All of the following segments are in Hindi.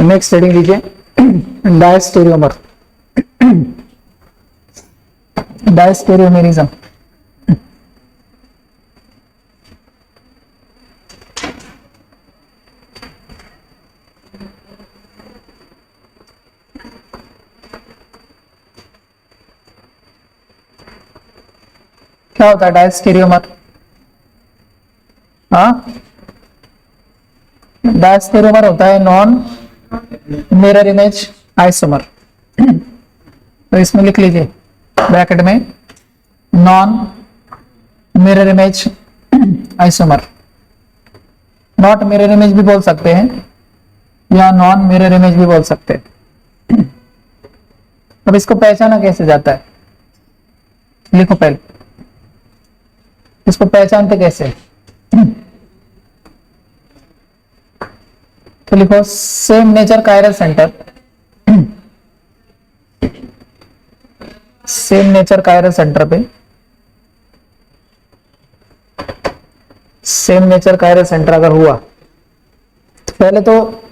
नेक्स्ट हेडिंग लीजिए डायस्टेरियोमर, डायस्टेरियोमेरिज्म। क्या होता है डायस्टेरियोमर? हाँ, डायस्टेरियोमर होता है नॉन मिरर इमेज आइसोमर। तो इसमें लिख लीजिए ब्रैकेट में non mirror image isomer. Not mirror image भी बोल सकते हैं या नॉन मिरर इमेज भी बोल सकते हैं। अब इसको पहचाना कैसे जाता है, लिखो पहले इसको पहचानते कैसे। तो लिखो same nature chiral centre, same nature chiral centre पे, सेम नेचर कायरल सेंटर अगर हुआ तो पहले तो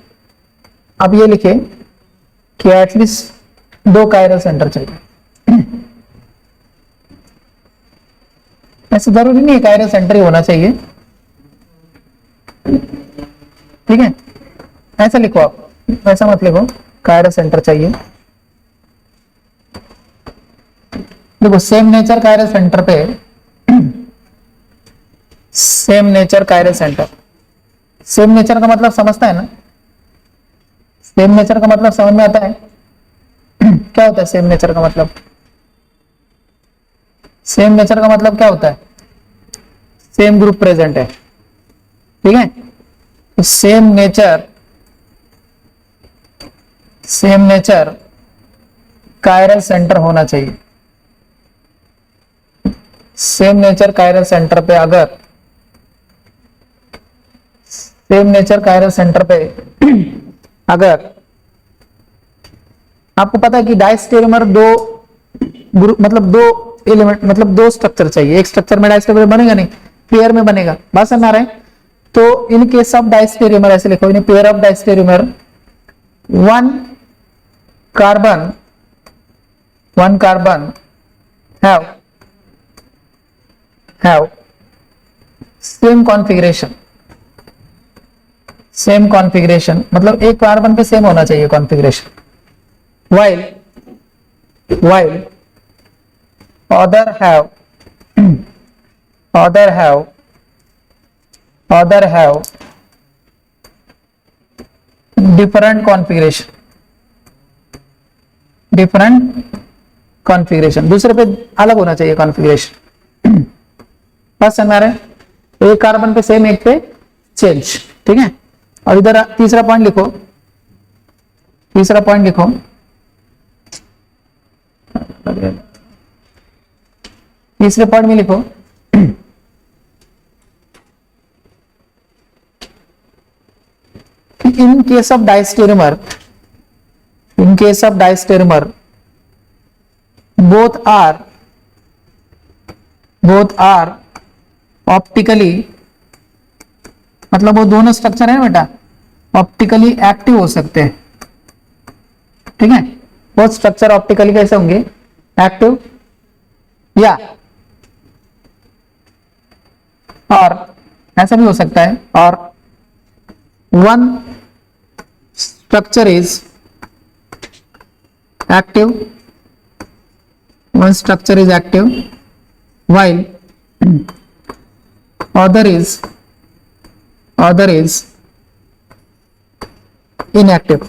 अब ये लिखे कि एटलीस्ट 2 कायरल सेंटर चाहिए। ऐसे जरूरी नहीं है कायरल सेंटर ही होना चाहिए, ठीक है। ऐसा लिखो आप, ऐसा मत लिखो कायरल सेंटर चाहिए। देखो सेम नेचर कायरल सेंटर पे, same nature chiral centre, same nature का मतलब समझता है ना, सेम नेचर का मतलब समझ में आता है। क्या होता है सेम नेचर का मतलब? सेम नेचर का मतलब क्या होता है? सेम ग्रुप प्रेजेंट है, ठीक है। तो सेम नेचर कायरल सेंटर होना चाहिए। सेम नेचर कायरल सेंटर पे अगर सेम नेचर कायरल सेंटर पे अगर आपको पता है कि डायस्टेरियोमर 2 ग्रुप मतलब 2 एलिमेंट मतलब 2 स्ट्रक्चर चाहिए। एक स्ट्रक्चर में डायस्टेरियोमर बनेगा नहीं, पेयर में बनेगा। बात समझ में आ रहा है? तो इन केस ऑफ डायस्टेरियोमर ऐसे लिखो, in pair of diastereomer 1 carbon have same configuration मतलब एक कार्बन पे सेम होना चाहिए configuration. while other have different configuration, दूसरे पे अलग होना चाहिए कॉन्फ़िगरेशन। बस समझ में आ रहा है? एक कार्बन पे सेम, एक पे चेंज, ठीक है। और इधर तीसरा पॉइंट लिखो, तीसरे पॉइंट में लिखो कि in case of diastereomer both are optically, मतलब वो दोनों स्ट्रक्चर है बेटा ऑप्टिकली एक्टिव हो सकते हैं, ठीक है। वो स्ट्रक्चर ऑप्टिकली कैसे होंगे? एक्टिव, या और ऐसा भी हो सकता है, और one structure is active, while other is inactive।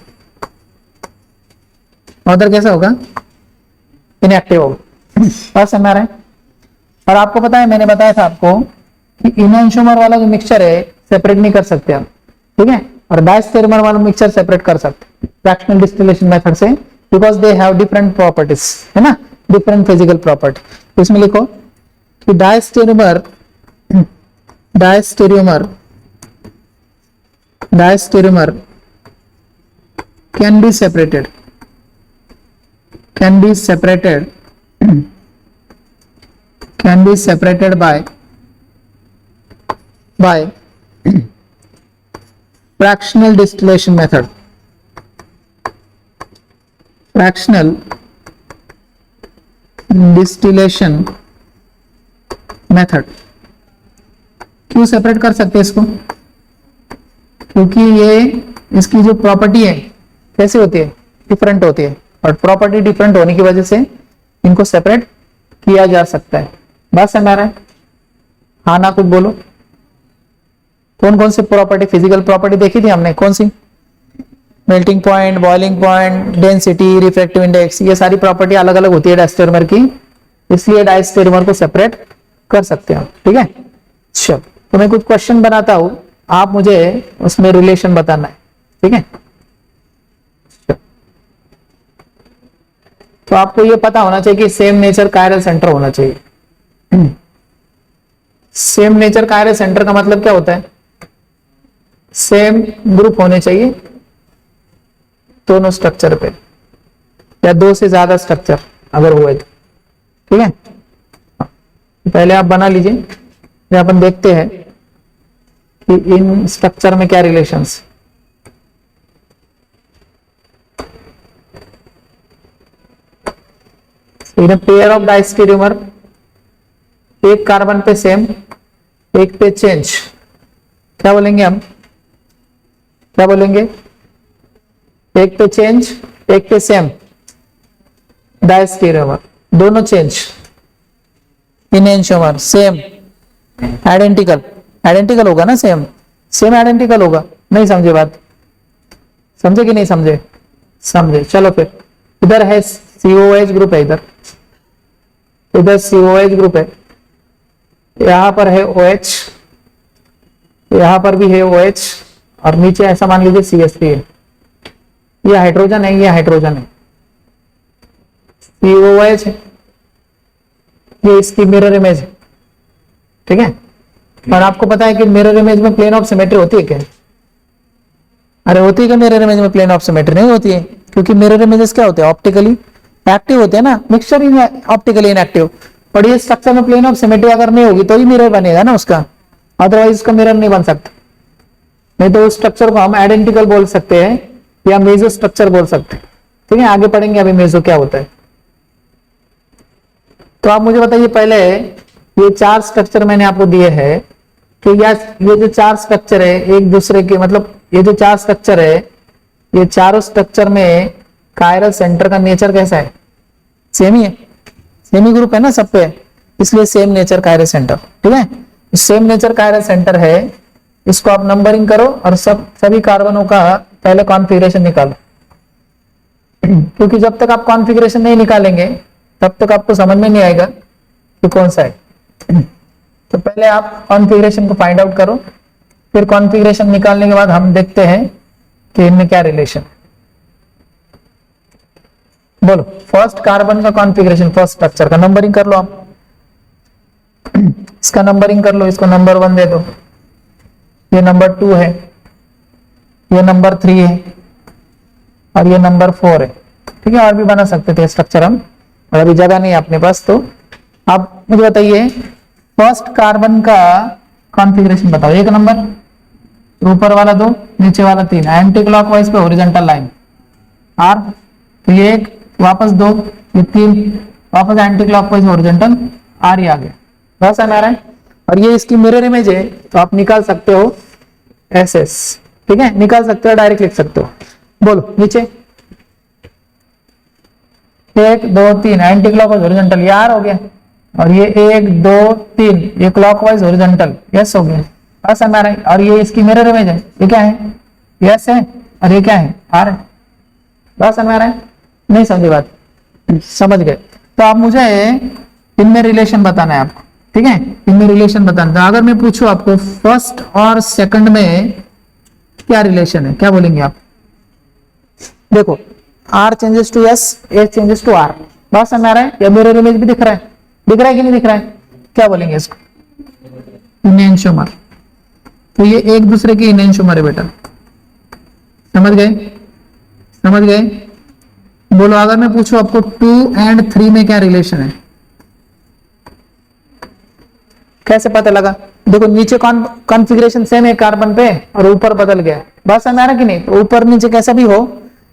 other कैसा होगा? इनएक्टिव होगा। और समझ में आ रहा है? और आपको पता है मैंने बताया था आपको कि इनोंशोमर वाला जो मिक्सचर है सेपरेट नहीं कर सकते आप, ठीक है। और डायस्टेरियोमर वाला मिक्सचर सेपरेट कर सकते फ्रैक्शनल डिस्टिलेशन मेथड से, because they have different properties, है ना, डिफरेंट फिजिकल प्रॉपर्टी। तो इसमें लिखो कि डायस्टेरियोमर can be separated by fractional distillation method, fractional distillation method. क्यों सेपरेट कर सकते हैं इसको? क्योंकि ये इसकी जो प्रॉपर्टी है कैसे होती है, डिफरेंट होती है, और प्रॉपर्टी डिफरेंट होने की वजह से इनको सेपरेट किया जा सकता है। बात समझ आ रहा है? हाँ ना कुछ बोलो। कौन कौन सी प्रॉपर्टी, फिजिकल प्रॉपर्टी देखी थी हमने, कौन सी? Melting point, boiling point, density, refractive index, ये सारी प्रॉपर्टी अलग अलग होती है डायस्टेरियोमर की, इसलिए डायस्टेरियोमर को सेपरेट कर सकते हैं। ठीक है, चलो तो मैं कुछ क्वेश्चन बनाता हूं, आप मुझे उसमें रिलेशन बताना है। ठीक है, तो आपको ये पता होना चाहिए कि सेम नेचर कायरल सेंटर होना चाहिए। सेम नेचर कायरल सेंटर का मतलब क्या होता है? सेम ग्रुप होने चाहिए दोनों स्ट्रक्चर पे, या दो से ज्यादा स्ट्रक्चर अगर हुए तो। ठीक है, पहले आप बना लीजिए, फिर अपन देखते हैं कि इन स्ट्रक्चर में क्या रिलेशंस। इन पेयर ऑफ डायस्टेरियोमर, एक कार्बन पे सेम, एक पे चेंज, क्या बोलेंगे हम? क्या बोलेंगे? एक पे चेंज, एक पे सेम डायस्टेरियोमर, दोनों चेंज। इनएंशियोमर सेम, आइडेंटिकल, आइडेंटिकल होगा ना, सेम सेम आइडेंटिकल होगा। नहीं समझे बात? समझे कि नहीं समझे? समझे। चलो फिर इधर है COH ग्रुप है, इधर COH ग्रुप है, यहां पर है OH, यहां पर भी है OH, और नीचे ऐसा मान लीजिए CH3 है। ये हाइड्रोजन है, ये हाइड्रोजन है, COH है, ये इसकी मिरर इमेज है। ठीक है, और आपको पता है कि मिरर इमेज में प्लेन ऑफ सिमेट्री होती है क्या? अरे होती है क्या मिरर इमेज में प्लेन ऑफ सिमेट्री? नहीं होती है, क्योंकि मिरर इमेजेस क्या होते हैं? ऑप्टिकली एक्टिव होते हैं ना, मिक्सचर ही ऑप्टिकली इनएक्टिव। पर ये स्ट्रक्चर में प्लेन ऑफ सिमेट्री अगर नहीं होगी तो ही मिरर बनेगा ना उसका, अदरवाइज उसका मिरर नहीं बन सकता। नहीं तो उस स्ट्रक्चर को हम आइडेंटिकल बोल सकते हैं या मेजो स्ट्रक्चर बोल सकते हैं। ठीक है, आगे पढ़ेंगे अभी मेजो क्या होता है। तो आप मुझे बताइए पहले, ये चार स्ट्रक्चर मैंने आपको दिए हैं, तो ये जो चार स्ट्रक्चर है एक दूसरे के, मतलब ये जो चार स्ट्रक्चर है, ये चारों स्ट्रक्चर में कायरल सेंटर का नेचर कैसा है? सेम ही है, सेम ही ग्रुप है ना सब पे, इसलिए सेम नेचर कायरल सेंटर। ठीक है, सेम नेचर कायरल सेंटर है, इसको आप नंबरिंग करो और सभी कार्बनों का पहले कॉन्फ़िगरेशन निकालो। क्योंकि जब तक आप कॉन्फ़िगरेशन नहीं निकालेंगे तब तक आपको समझ में नहीं आएगा कि कौन सा है। तो पहले आप कॉन्फ़िगरेशन को फाइंड आउट करो, फिर कॉन्फ़िगरेशन निकालने के बाद हम देखते हैं कि इनमें क्या रिलेशन। बोलो, फर्स्ट कार्बन का कॉन्फ़िगरेशन, फर्स्ट स्ट्रक्चर का नंबरिंग कर लो आप। इसका नंबरिंग कर लो, इसको नंबर 1 दे दो, ये नंबर 2 है, ये नंबर 3 है, और ये नंबर 4 है। ठीक है, और भी बना सकते थे स्ट्रक्चर हम, और अभी जगह नहीं है अपने पास। तो आप मुझे बताइए फर्स्ट कार्बन का कॉन्फ़िगरेशन बताओ। एक नंबर, ऊपर वाला 2, नीचे वाला 3, एंटी क्लॉकवाइज पे हॉरिजॉन्टल लाइन आर, तो ये एक, वापस 2, ये 3, वापस एंटी क्लॉकवाइज हॉरिजॉन्टल आर, ही आ गया। बस आ रहा है, और ये इसकी मिरर इमेज है, तो आप निकाल सकते हो SS। ठीक है, निकाल सकते हो, डायरेक्ट लिख सकते हो। बोलो नीचे, 1 2 3 एंटी क्लॉकवाइज हॉरिजॉन्टल, ये आर हो गया, और ये 1 2 3 ये क्लॉकवाइज हॉरिजॉन्टल यस हो गया। बस हमारा, और ये इसकी मिरर इमेज है, ये क्या है? यस है, और ये क्या है? आर है। बस हमारा, नहीं समझे बात? समझ गए? तो आप मुझे इनमें रिलेशन बताना है आपको। ठीक है, इनमें रिलेशन बताना। तो अगर मैं पूछूं आपको फर्स्ट और सेकंड में क्या रिलेशन है, क्या बोलेंगे आप? देखो, R changes to S, A changes to R। बात समझ आ रहा है? या मिरर इमेज भी दिख रहा है? दिख रहा है कि नहीं दिख रहा है? क्या बोलेंगे इसको? इनएंशियोमर। तो ये एक दूसरे के इनएंशियोमर है बेटा, समझ गए? समझ गए? बोलो, अगर मैं पूछूं आपको 2 और 3 में क्या रिलेशन है, कैसे पता लगा? देखो, नीचे कॉन्फ़िगरेशन सेम है कार्बन पे, और ऊपर बदल गया। बात समझ आ रहा कि नहीं? तो ऊपर नीचे कैसा भी हो,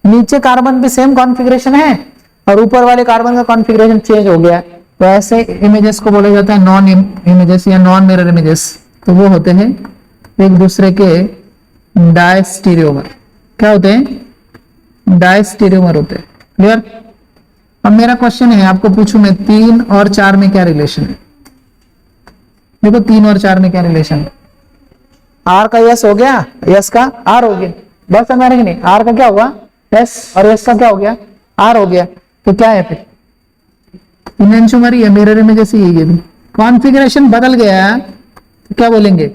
नीचे कार्बन पे सेम कॉन्फ़िगरेशन है और ऊपर वाले कार्बन का कॉन्फ़िगरेशन चेंज हो गया, तो ऐसे इमेजेस को बोला जाता है नॉन इमेजेस या नॉन मिरर इमेजेस। तो वो होते हैं एक दूसरे के डायस्टीरियोमर। क्या होते हैं? डायस्टीरियोमर होते हैं। क्लियर? अब मेरा क्वेश्चन है, आपको पूछूं मैं 3 और 4 में क्या रिलेशन है? देखो 3 और 4 में क्या रिलेशन है? आर का यस हो गया, यस का आर हो गया, बस हमारे नहीं। आर का क्या हुआ? यस, और यस का क्या हो गया? आर हो गया। तो क्या है फिर? इनएंशोमर ही है, मिरर इमेज जैसी है। ये भी कॉन्फ़िगरेशन बदल गया तो क्या बोलेंगे?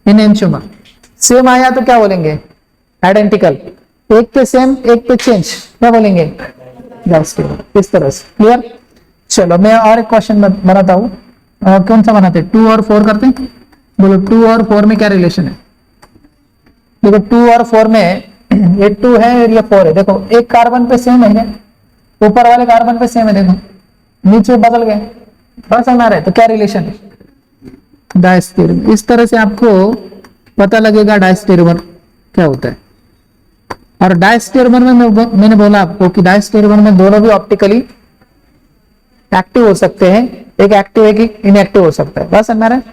इनएंशोमर। सेम आया तो क्या बोलेंगे? आइडेंटिकल। एक पे सेम एक पे चेंज, क्या बोलेंगे? इस तरह से। क्लियर? चलो मैं और एक क्वेश्चन बनाता हूं। कौन सा बनाते? 2 और 4 करते हैं। बोलो 2 और 4 में क्या रिलेशन है? देखो 2 और 4 में ये 2 है और ये 4 है। देखो एक कार्बन पे सेम है, ऊपर वाले कार्बन पे सेम है, देखो नीचे बदल गए, बस समझ आ रहा है। तो क्या रिलेशन है? डायस्टेरियोमर। इस तरह से आपको पता लगेगा डायस्टेरियोमर क्या होता है। और डायस्टेरियोमर में मैंने बोला आपको कि डायस्टेरियोमर में दोनों भी ऑप्टिकली एक्टिव हो सकते हैं, एक एक्टिव एक इनएक्टिव हो सकता है। बस समझ आ रहा है?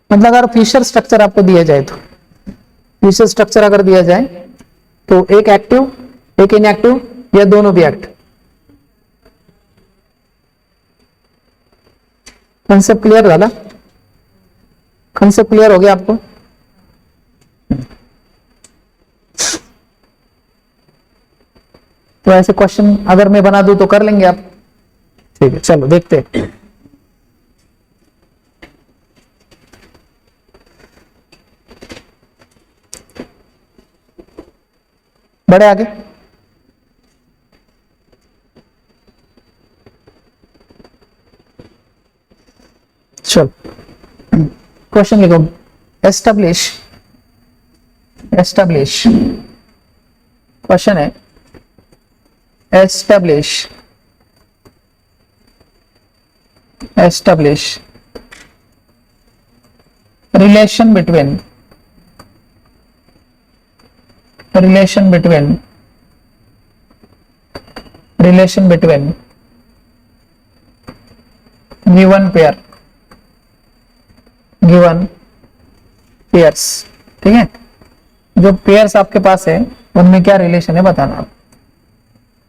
मतलब अगर फिशर स्ट्रक्चर आपको दिया जाए, तो फिशर स्ट्रक्चर अगर दिया जाए तो एक एक्टिव एक इनएक्टिव या दोनों भी एक्टिव। कंसेप्ट क्लियर वाला? कंसेप्ट क्लियर हो गया आपको? तो ऐसे क्वेश्चन अगर मैं बना दूं तो कर लेंगे आप? ठीक है, चलो देखते हैं। बड़े आगे। चलो क्वेश्चन लिखो। एस्टेब्लिश क्वेश्चन है, establish relation between given pairs। ठीक है, जो पेयर्स आपके पास है उनमें क्या रिलेशन है बताना आप।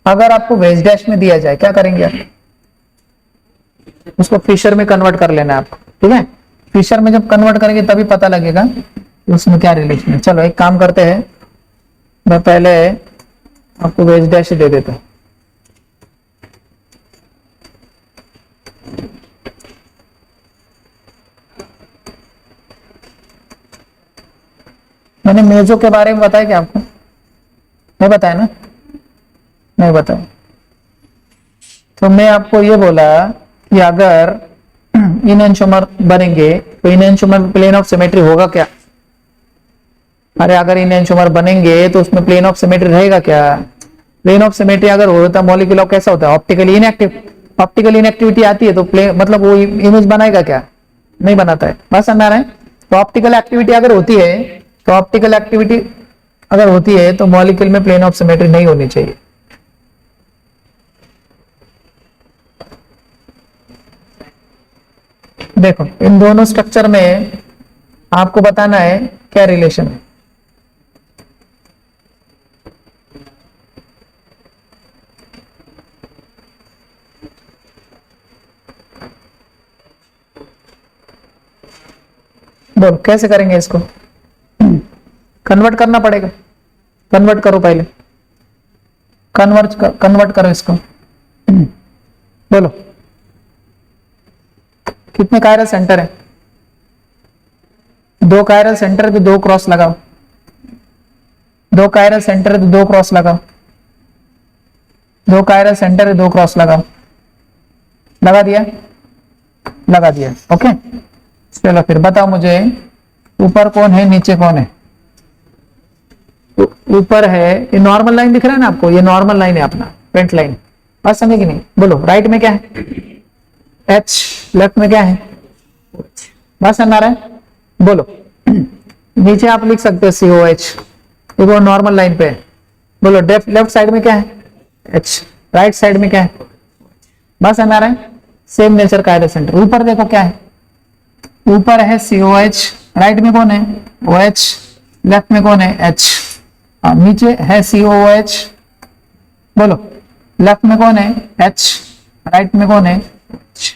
अगर आपको वेज डैश में दिया जाए क्या करेंगे आप? उसको फिशर में कन्वर्ट कर लेना है आपको। ठीक है, फिशर में जब कन्वर्ट करेंगे तभी पता लगेगा उसमें क्या रिलेशन है। चलो एक काम करते हैं, मैं पहले आपको वेज डैश दे देता हूं। मैंने मेजो के बारे में बताया क्या आपको? नहीं बताया ना? नहीं बताया। तो मैं आपको ये बोला कि अगर इनएंशोमर बनेंगे तो इनएंशोमर प्लेन ऑफ सिमेट्री होगा क्या? अरे अगर इनएंशोमर बनेंगे तो उसमें प्लेन ऑफ सिमेट्री रहेगा क्या? प्लेन ऑफ सिमेट्री अगर होता मॉलिक्यूल ऑफ कैसा होता है? Optically inactive. ऑप्टिकल इनएक्टिविटी आती है तो प्लेन मतलब वो इमेज बनाएगा क्या? नहीं बनाता है। बस समझ आ रहा है? तो ऑप्टिकल एक्टिविटी अगर होती है तो मॉलिक्यूल में प्लेन ऑफ सिमेट्री नहीं होनी चाहिए। देखो इन दोनों स्ट्रक्चर में आपको बताना है क्या रिलेशन है। बोलो कैसे करेंगे इसको? कन्वर्ट करना पड़ेगा। कन्वर्ट करो पहले, कन्वर्ट करो इसको। बोलो कितने कायरल सेंटर है? 2 कायरल सेंटर पे 2 क्रॉस लगाओ। 2 कायरल सेंटर पे 2 क्रॉस लगाओ। 2 कायरल सेंटर पे 2 क्रॉस लगाओ। लगा दिया? लगा दिया। ओके, चलो फिर बताओ मुझे ऊपर कौन है नीचे कौन है? ऊपर है ये नॉर्मल लाइन दिख रहा है ना आपको? ये नॉर्मल लाइन है अपना पेंट लाइन। बात समझे कि नहीं? बोलो राइट में क्या है? H, लेफ्ट में क्या है? बात समझ आ रहा है? बोलो नीचे आप लिख सकते हो COH, एक और नॉर्मल लाइन पे है। बोलो लेफ्ट साइड में क्या है, H, राइट साइड में क्या है, बस है ना, सेम नेचर का है सेंटर। ऊपर देखो क्या है, ऊपर है COH, राइट में कौन है OH, लेफ्ट में कौन है H, नीचे है COOH, बोलो लेफ्ट में कौन है H, राइट में कौन है H।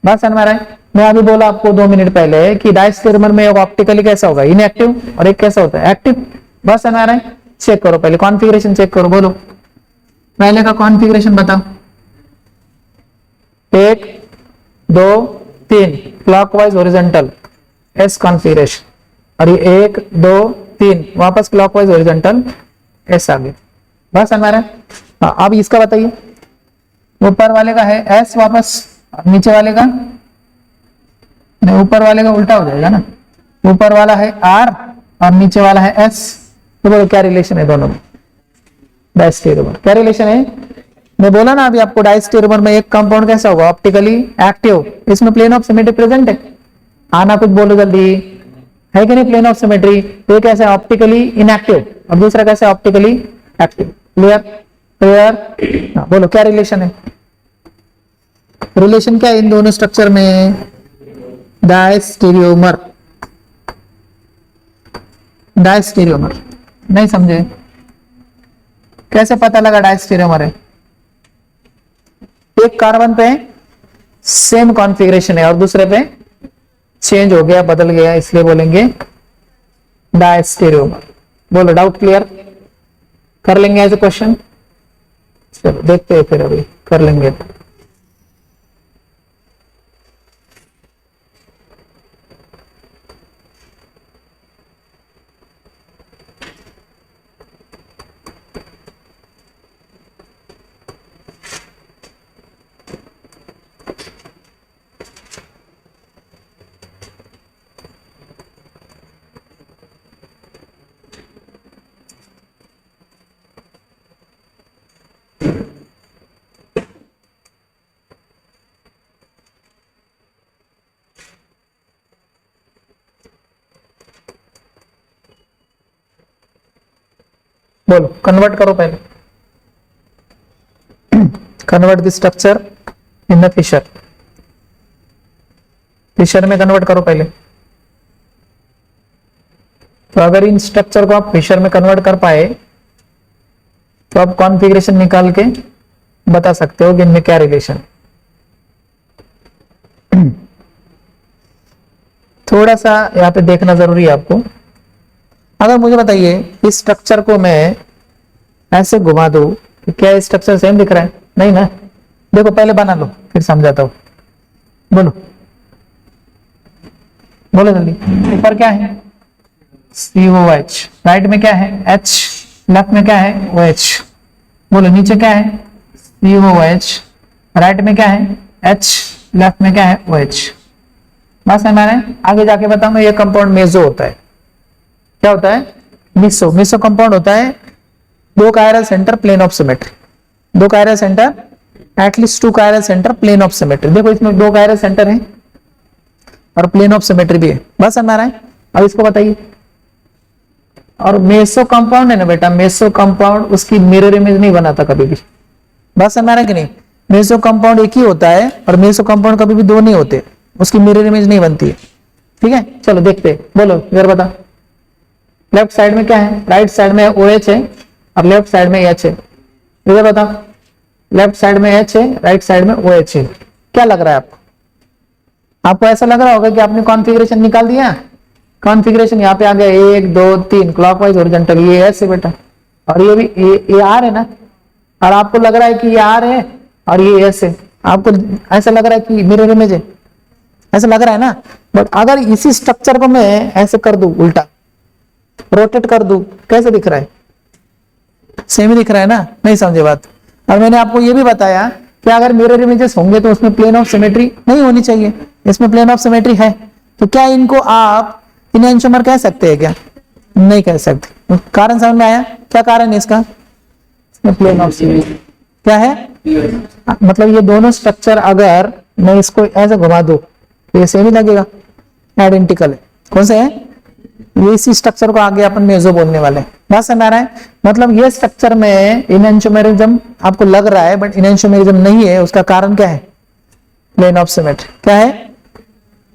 बस समझ रहा है। मैं अभी बोला आपको 2 मिनट पहले कि डायस्टेरियोमर में एक ऑप्टिकली कैसा होगा, इनएक्टिव, और एक कैसा होता है एक्टिव। बस समझ रहा है। चेक करो पहले कॉन्फ़िगरेशन चेक करो, बोलो पहले का कॉन्फ़िगरेशन बताओ। 1 2 3 क्लॉकवाइज हॉरिजॉन्टल एस कॉन्फ़िगरेशन, और ये 1 2 3 वापस क्लॉकवाइज हॉरिजॉन्टल एस आ गया। बस हमारा। अब इसका बताइए, ऊपर वाले का है एस वापस, नीचे वाले का नहीं, ऊपर वाले का उल्टा हो जाएगा ना, ऊपर वाला है आर और नीचे वाला है एस। तो बोलो क्या रिलेशन है दोनों में, डायस्टेरियोमर क्या रिलेशन है। मैं बोला ना अभी आपको डायस्टेरियोमर में एक कंपाउंड कैसा होगा, ऑप्टिकली एक्टिव, इसमें प्लेन ऑफ सिमेट्री प्रेजेंट है। आना कुछ बोलो जल्दी, है कि नहीं प्लेन ऑफ सिमेट्री। तो कैसे ऑप्टिकली इनएक्टिव और दूसरा कैसे ऑप्टिकली एक्टिव। Clear clear. बोलो क्या रिलेशन है, रिलेशन क्या है इन दोनों स्ट्रक्चर में, डायस्टेरियोमर। डायस्टेरियोमर नहीं समझे, कैसे पता लगा डायस्टेरियोमर है। एक कार्बन पे सेम कॉन्फ़िगरेशन है और दूसरे पे चेंज हो गया, बदल गया, इसलिए बोलेंगे डायस्टेरियोमर। बोलो डाउट क्लियर, कर लेंगे एज ए क्वेश्चन। चलो देखते हैं फिर, अभी कर लेंगे। बोलो कन्वर्ट करो पहले, convert the structure in the Fischer. Fischer में कन्वर्ट करो पहले। तो अगर इन स्ट्रक्चर को आप फिशर में कन्वर्ट कर पाए तो आप कॉन्फ़िगरेशन निकाल के बता सकते हो कि इनमें क्या रिलेशन। थोड़ा सा यहाँ पे देखना जरूरी है आपको। अगर मुझे बताइए इस स्ट्रक्चर को मैं ऐसे घुमा दूं तो क्या स्ट्रक्चर सेम दिख रहा है, नहीं ना। देखो पहले बना लो फिर समझाता हूं। बोलो बोलो जल्दी। ऊपर क्या है COH, राइट में क्या है H, लेफ्ट में क्या है OH। बोलो नीचे क्या है COH, राइट में क्या है H, लेफ्ट में क्या है OH। बस है, मैंने आगे जाके बताऊंगा। ये कंपाउंड मेसो होता है। क्या होता है मेसो, मेसो कंपाउंड होता है। 2 chiral centre plane of symmetry, 2 chiral centre, at least 2 chiral centre plane of symmetry. देखो इसमें 2 कायरल सेंटर है और प्लेन ऑफ सिमेट्री भी है। बस समझ रहा है। अब इसको बताइए। और मेसो कंपाउंड है ना बेटा, मेसो कंपाउंड उसकी मिरर इमेज नहीं बनाता कभी भी। बस समझ रहा है कि नहीं। मेसो कंपाउंड एक ही होता है और मेसो कंपाउंड कभी भी 2 नहीं होते, उसकी मिरर इमेज नहीं बनती है। ठीक है चलो देखते हैं। बोलो इधर बता, लेफ्ट साइड में क्या है, राइट साइड में OH है और लेफ्ट साइड में H है। इधर बता, लेफ्ट साइड में H है, राइट साइड में OH है। क्या लग रहा है आपको, आपको ऐसा लग रहा होगा कि आपने कॉन्फ़िगरेशन निकाल दिया। कॉन्फ़िगरेशन यहाँ पे आ गया 1 2 3 क्लॉकवाइज हॉरिजॉन्टल, ये S है बेटा, और ये भी ये R है ना। और आपको लग रहा है कि ये R है और ये S है, आपको ऐसा लग रहा है कि मिरर इमेज है, ऐसा लग रहा है ना। बट अगर इसी स्ट्रक्चर को मैं ऐसे कर दूं, उल्टा रोटेट कर दूं, कैसे दिख रहा है, सेम ही दिख रहा है ना। नहीं समझे बात। और मैंने आपको ये भी बताया कि अगर मिरर इमेजेस होंगे तो उसमें प्लेन ऑफ सिमेट्री नहीं होनी चाहिए, इसमें प्लेन ऑफ सिमेट्री है। तो क्या इनको आप इनएंशियोमर कह सकते हैं क्या, नहीं कह सकते। कारण समझ में आया, क्या कारण है इसका, प्लेन ऑफ सिमेट्री क्या है। मतलब ये दोनों स्ट्रक्चर अगर मैं इसको ऐसे घुमा दूं तो ये सेम ही लगेगा, आइडेंटिकल है। कौन सा है ये इसी स्ट्रक्चर को आगे अपन मेसो बोलने वाले हैं। बात समझ आ रहा है? मतलब ये स्ट्रक्चर में एनेंटियोमेरिज्म आपको लग रहा है, बट एनेंटियोमेरिज्म नहीं है। उसका कारण क्या है? Plane of symmetry. क्या है?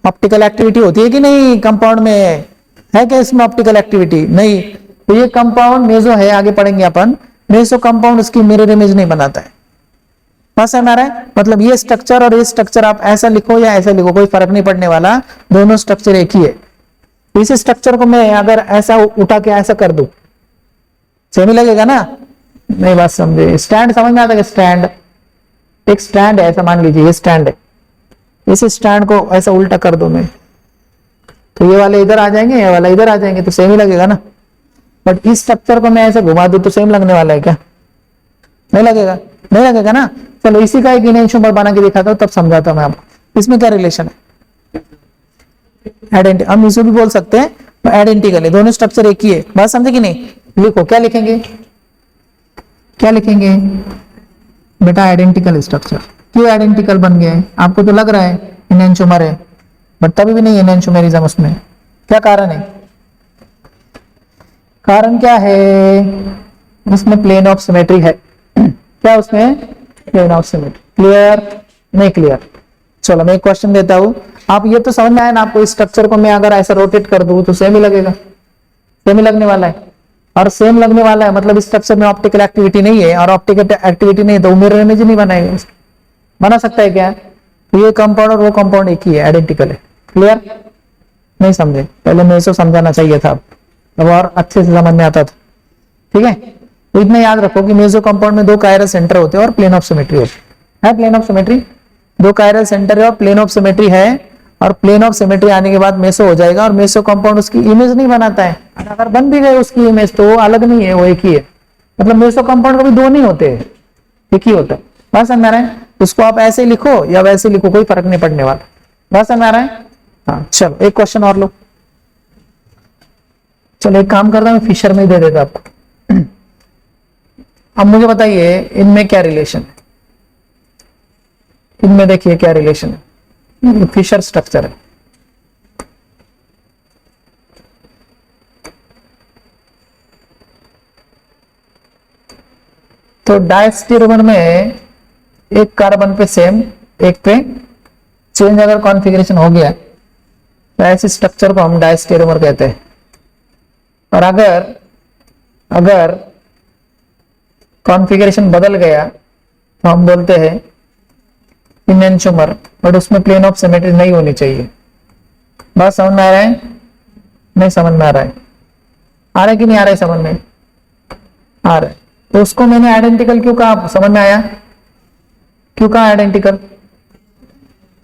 ऑप्टिकल एक्टिविटी होती है कि नहीं कंपाउंड में? है क्या इसमें ऑप्टिकल एक्टिविटी? नहीं। तो ये कंपाउंड मेसो है, आगे पढ़ेंगे अपन। मेसो कंपाउंड उसकी मिरर इमेज नहीं बनाता है। बात समझ आ रहा है? मतलब ये स्ट्रक्चर और ये स्ट्रक्चर आप ऐसा लिखो या ऐसा लिखो, कोई फर्क नहीं पड़ने वाला, दोनों स्ट्रक्चर एक ही है। इस स्ट्रक्चर को मैं अगर ऐसा उठा के ऐसा कर दूं, सेम ही लगेगा ना? नहीं, बात समझे? स्टैंड समझ में आता है? स्टैंड, एक स्टैंड है ऐसा मान लीजिए, ये स्टैंड है। इस स्टैंड को ऐसा उल्टा कर दो मैं, तो ये वाले इधर आ जाएंगे, ये वाला इधर आ जाएंगे, तो सेम ही लगेगा ना? बट इस स्ट्रक्चर को मैं ऐसे घुमा दूं तो सेम लगने वाला है क्या? नहीं लगेगा? नहीं लगेगा ना? चलो इसी का एक इनेंशियोमर बना के दिखाता हूं, तब समझाता हूं मैं आपको इसमें क्या रिलेशन है। आइडेंटिटी, हम इसे भी बोल सकते हैं आइडेंटिकल है, दोनों स्ट्रक्चर एक ही है। बात समझे कि नहीं? लिखो, क्या लिखेंगे? क्या लिखेंगे बेटा? Identical structure. क्यों आइडेंटिकल बन गए? आपको तो लग रहा है इनेंशियोमर है, बट तभी भी नहीं इनेंशियोमेरिज्म उसमें। क्या कारण है? कारण क्या है? उसमें प्लेन ऑफ सिमेट्री है। क्या उसमें? Plane of symmetry. क्लियर? नहीं क्लियर? चलो मैं एक क्वेश्चन देता हूं, आप ये तो समझ में आया ना आपको? इस स्ट्रक्चर को मैं अगर ऐसा रोटेट कर दूं तो सेम ही लगेगा, सेम ही लगने वाला है। और सेम लगने वाला है मतलब इस स्ट्रक्चर में ऑप्टिकल एक्टिविटी नहीं है, और ऑप्टिकल एक्टिविटी नहीं है तो मिरर इमेज नहीं बनाएगा। बना सकता है क्या? तो ये कंपाउंड और वो कंपाउंड एक ही है, आइडेंटिकल है। क्लियर? नहीं समझे? पहले मैं इसको समझाना चाहिए था, अब और अच्छे से समझ में आता था। ठीक है, तो इतना याद रखो कि मेसो कंपाउंड में दो कायरल सेंटर होते हैं और प्लेन ऑफ सिमेट्री होती है। प्लेन ऑफ सिमेट्री, दो कायरल सेंटर है और प्लेन ऑफ सिमेट्री है, और प्लेन ऑफ सिमेट्री आने के बाद मेसो हो जाएगा, और मेसो कंपाउंड उसकी इमेज नहीं बनाता है। अगर बन भी गए उसकी इमेज तो वो अलग नहीं है, वो एक ही है। मतलब मेसो कंपाउंड कभी दो नहीं होते, एक ही होता है। बात समझ में आ रहा है? उसको आप ऐसे लिखो या वैसे लिखो, कोई फर्क नहीं पड़ने वाला। बात समझ में आ रहा है? हाँ, चलो एक क्वेश्चन और लो। चलो एक काम करता हूं, मैं फिशर में ही दे देता आपको। अब मुझे बताइए इनमें क्या रिलेशन है? इनमें देखिए क्या रिलेशन है। फिशर स्ट्रक्चर है। तो डायस्टेरोमर में एक कार्बन पे सेम, एक पे चेंज अगर कॉन्फ़िगरेशन हो गया तो ऐसे स्ट्रक्चर को हम डायस्टेरोमर कहते हैं। और अगर कॉन्फ़िगरेशन बदल गया तो हम बोलते हैं इनेंशियोमर, बट उसमें प्लेन ऑफ सिमेट्री नहीं होनी चाहिए। बात समझ में आ रहा है? नहीं समझ में आ रहा है? आ रहा है कि नहीं आ रहा है? समझ में आ रहा है? तो उसको मैंने आइडेंटिकल क्यों कहा? समझ में आया क्यों कहा आइडेंटिकल?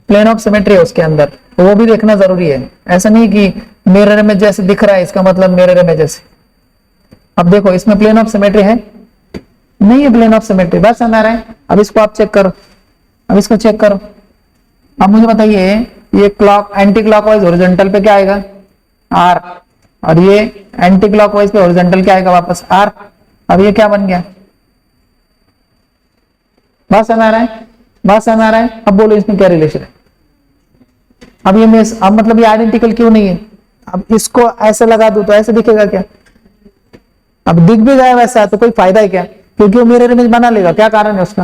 प्लेन ऑफ सिमेट्री है उसके अंदर, तो वो भी देखना जरूरी है। ऐसा नहीं कि मिरर इमेज जैसे दिख रहा है इसका मतलब मिरर इमेज जैसे। अब देखो इसमें प्लेन ऑफ सिमेट्री है, नहीं है प्लेन ऑफ सिमेट्री। बस समझ आ रहा है? अब इसको आप चेक करो, अब इसको चेक करो। अब मुझे बताइए ये क्लॉक एंटी क्लॉकवाइज हॉरिजॉन्टल पे क्या आएगा? आर, और ये एंटी क्लॉकवाइज पे हॉरिजॉन्टल क्या आएगा? वापस आर। अब ये क्या बन गया? बात समझ आ रहा है? बात समझ आ रहा है? अब बोलो इसमें क्या रिलेशन है? अब ये मिस, अब मतलब ये आइडेंटिकल क्यों नहीं है? अब इसको ऐसे लगा दूं तो ऐसे दिखेगा क्या? अब दिख भी गया वैसा तो कोई फायदा है क्या? क्योंकि वो मिरर इमेज बना लेगा। क्या कारण है उसका?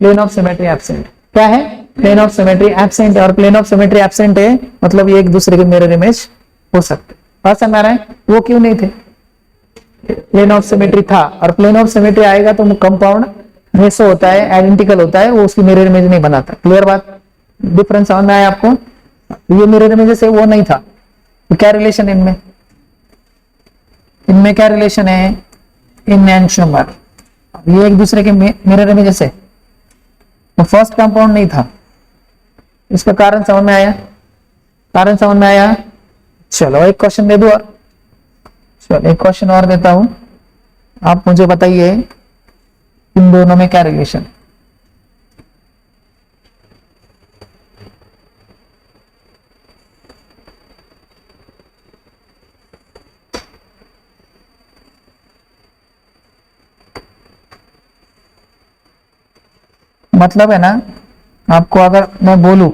Plane of symmetry absent. क्या है? प्लेन ऑफ सिमेट्री एब्सेंट है, और प्लेन ऑफ सिमेट्री एब्सेंट है मतलब ये एक दूसरे के मिरर इमेज हो सकते। बात समझ आ रहा है? वो क्यों नहीं थे? प्लेन ऑफ सिमेट्री था, और प्लेन ऑफ सिमेट्री आएगा तो कंपाउंड मेसो होता है, आइडेंटिकल होता है, वो उसकी मिरर इमेज नहीं बनाता। क्लियर बात? डिफरेंस समझ में आया आपको? ये मिरर इमेज से वो नहीं था, तो क्या रिलेशन इनमें? इनमें क्या रिलेशन है? इनेंशियोमर, ये एक दूसरे के मिरर इमेज से, तो फर्स्ट कंपाउंड नहीं था। इसका कारण समझ में आया? कारण समझ में आया? चलो एक क्वेश्चन दे दो और, चलो एक क्वेश्चन और देता हूं। आप मुझे बताइए इन दोनों में क्या रिलेशन? मतलब है ना, आपको अगर मैं बोलूं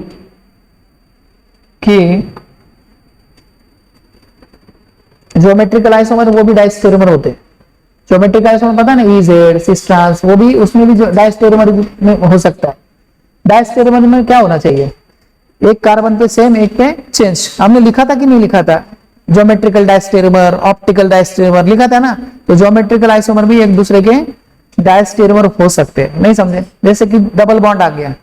कि ज्योमेट्रिकल आइसोमर वो भी डायस्टेरोमर होते हैं। ज्योमेट्रिकल आइसोमर पता ना, इजेड, सिस ट्रांस, वो भी उसमें भी डायस्टेरोमर में हो सकता है। डायस्टेरोमर में क्या होना चाहिए, एक कार्बन पे सेम एक पे चेंज। हमने लिखा था कि नहीं लिखा था, ज्योमेट्रिकल डायस्टेरोमर, ऑप्टिकल डायस्टेरोमर लिखा था ना। तो ज्योमेट्रिकल आइसोमर भी एक दूसरे के डायस्टेरोमर हो सकते हैं, नहीं समझे? जैसे कि डबल बॉन्ड आ गया,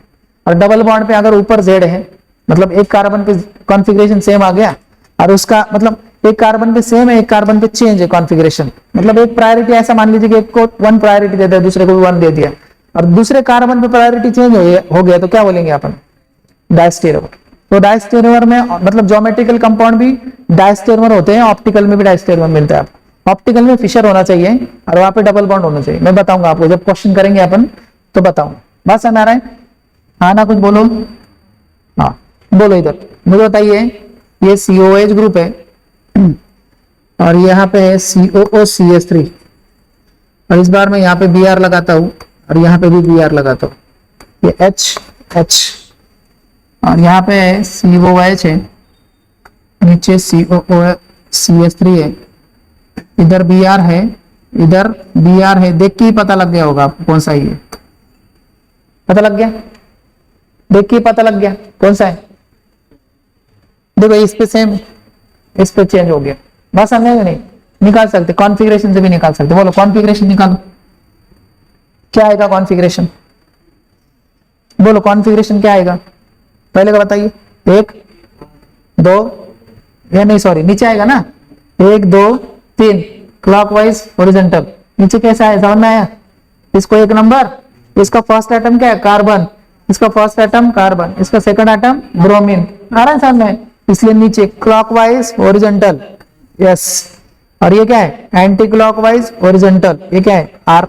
और डबल बॉन्ड पे अगर ऊपर जेड है, मतलब एक कार्बन पे कॉन्फ़िगरेशन सेम आ गया, और उसका मतलब एक कार्बन पे सेम है, एक कार्बन पे चेंज है कॉन्फ़िगरेशन, मतलब एक प्रायोरिटी ऐसा मान लीजिए कि एक को 1 प्रायोरिटी दे दिया, दूसरे को 1 दे दिया, और दूसरे कार्बन पे प्रायोरिटी चेंज हो गया, तो क्या बोलेंगे अपन, डायस्टेरोमर। तो डायस्टेरोमर में मतलब ज्योमेट्रिकल कंपाउंड भी डायस्टेरोमर होते हैं, ऑप्टिकल में भी डायस्टेरोमर मिलता है आपको। ऑप्टिकल में फिशर होना चाहिए और वहां पे डबल बॉन्ड होना चाहिए। मैं बताऊंगा आपको जब क्वेश्चन करेंगे अपन, तो बताऊंगा। बात समझ आ रहा है? हाँ ना, कुछ बोलो। हाँ बोलो इधर, मुझे बताइए। ये COH ग्रुप है और यहाँ पे है COOCH3, और इस बार मैं यहाँ पे Br लगाता हूँ और यहाँ पे भी Br लगाता हूँ। ये H और यहाँ पे COH है, नीचे COOCH3 है, इधर Br है, इधर Br है। देख के ही पता लग गया होगा आपको कौन सा है। पता लग गया? देख के पता लग गया कौन सा है। देखो इस पे सेम, इस पे चेंज हो गया। बात समझे नहीं? निकाल सकते, कॉन्फ़िगरेशन से भी निकाल सकते। बोलो कॉन्फ़िगरेशन निकालो, क्या आएगा कॉन्फ़िगरेशन? बोलो कॉन्फ़िगरेशन क्या आएगा पहले का बताइए। 1 2 या नहीं सॉरी, नीचे आएगा ना, 1 2 3 क्लॉकवाइज हॉरिजॉन्टल। नीचे कैसा है समझ में आया? इसको 1 नंबर, इसका फर्स्ट एटम क्या है, कार्बन, इसका फर्स्ट एटम कार्बन, इसका सेकंड एटम ब्रोमीन। आ रहा है समझ में? इसलिए नीचे क्लॉकवाइज हॉरिजॉन्टल, यस। और ये क्या है, एंटी क्लॉकवाइज हॉरिजॉन्टल, ये क्या है, आर।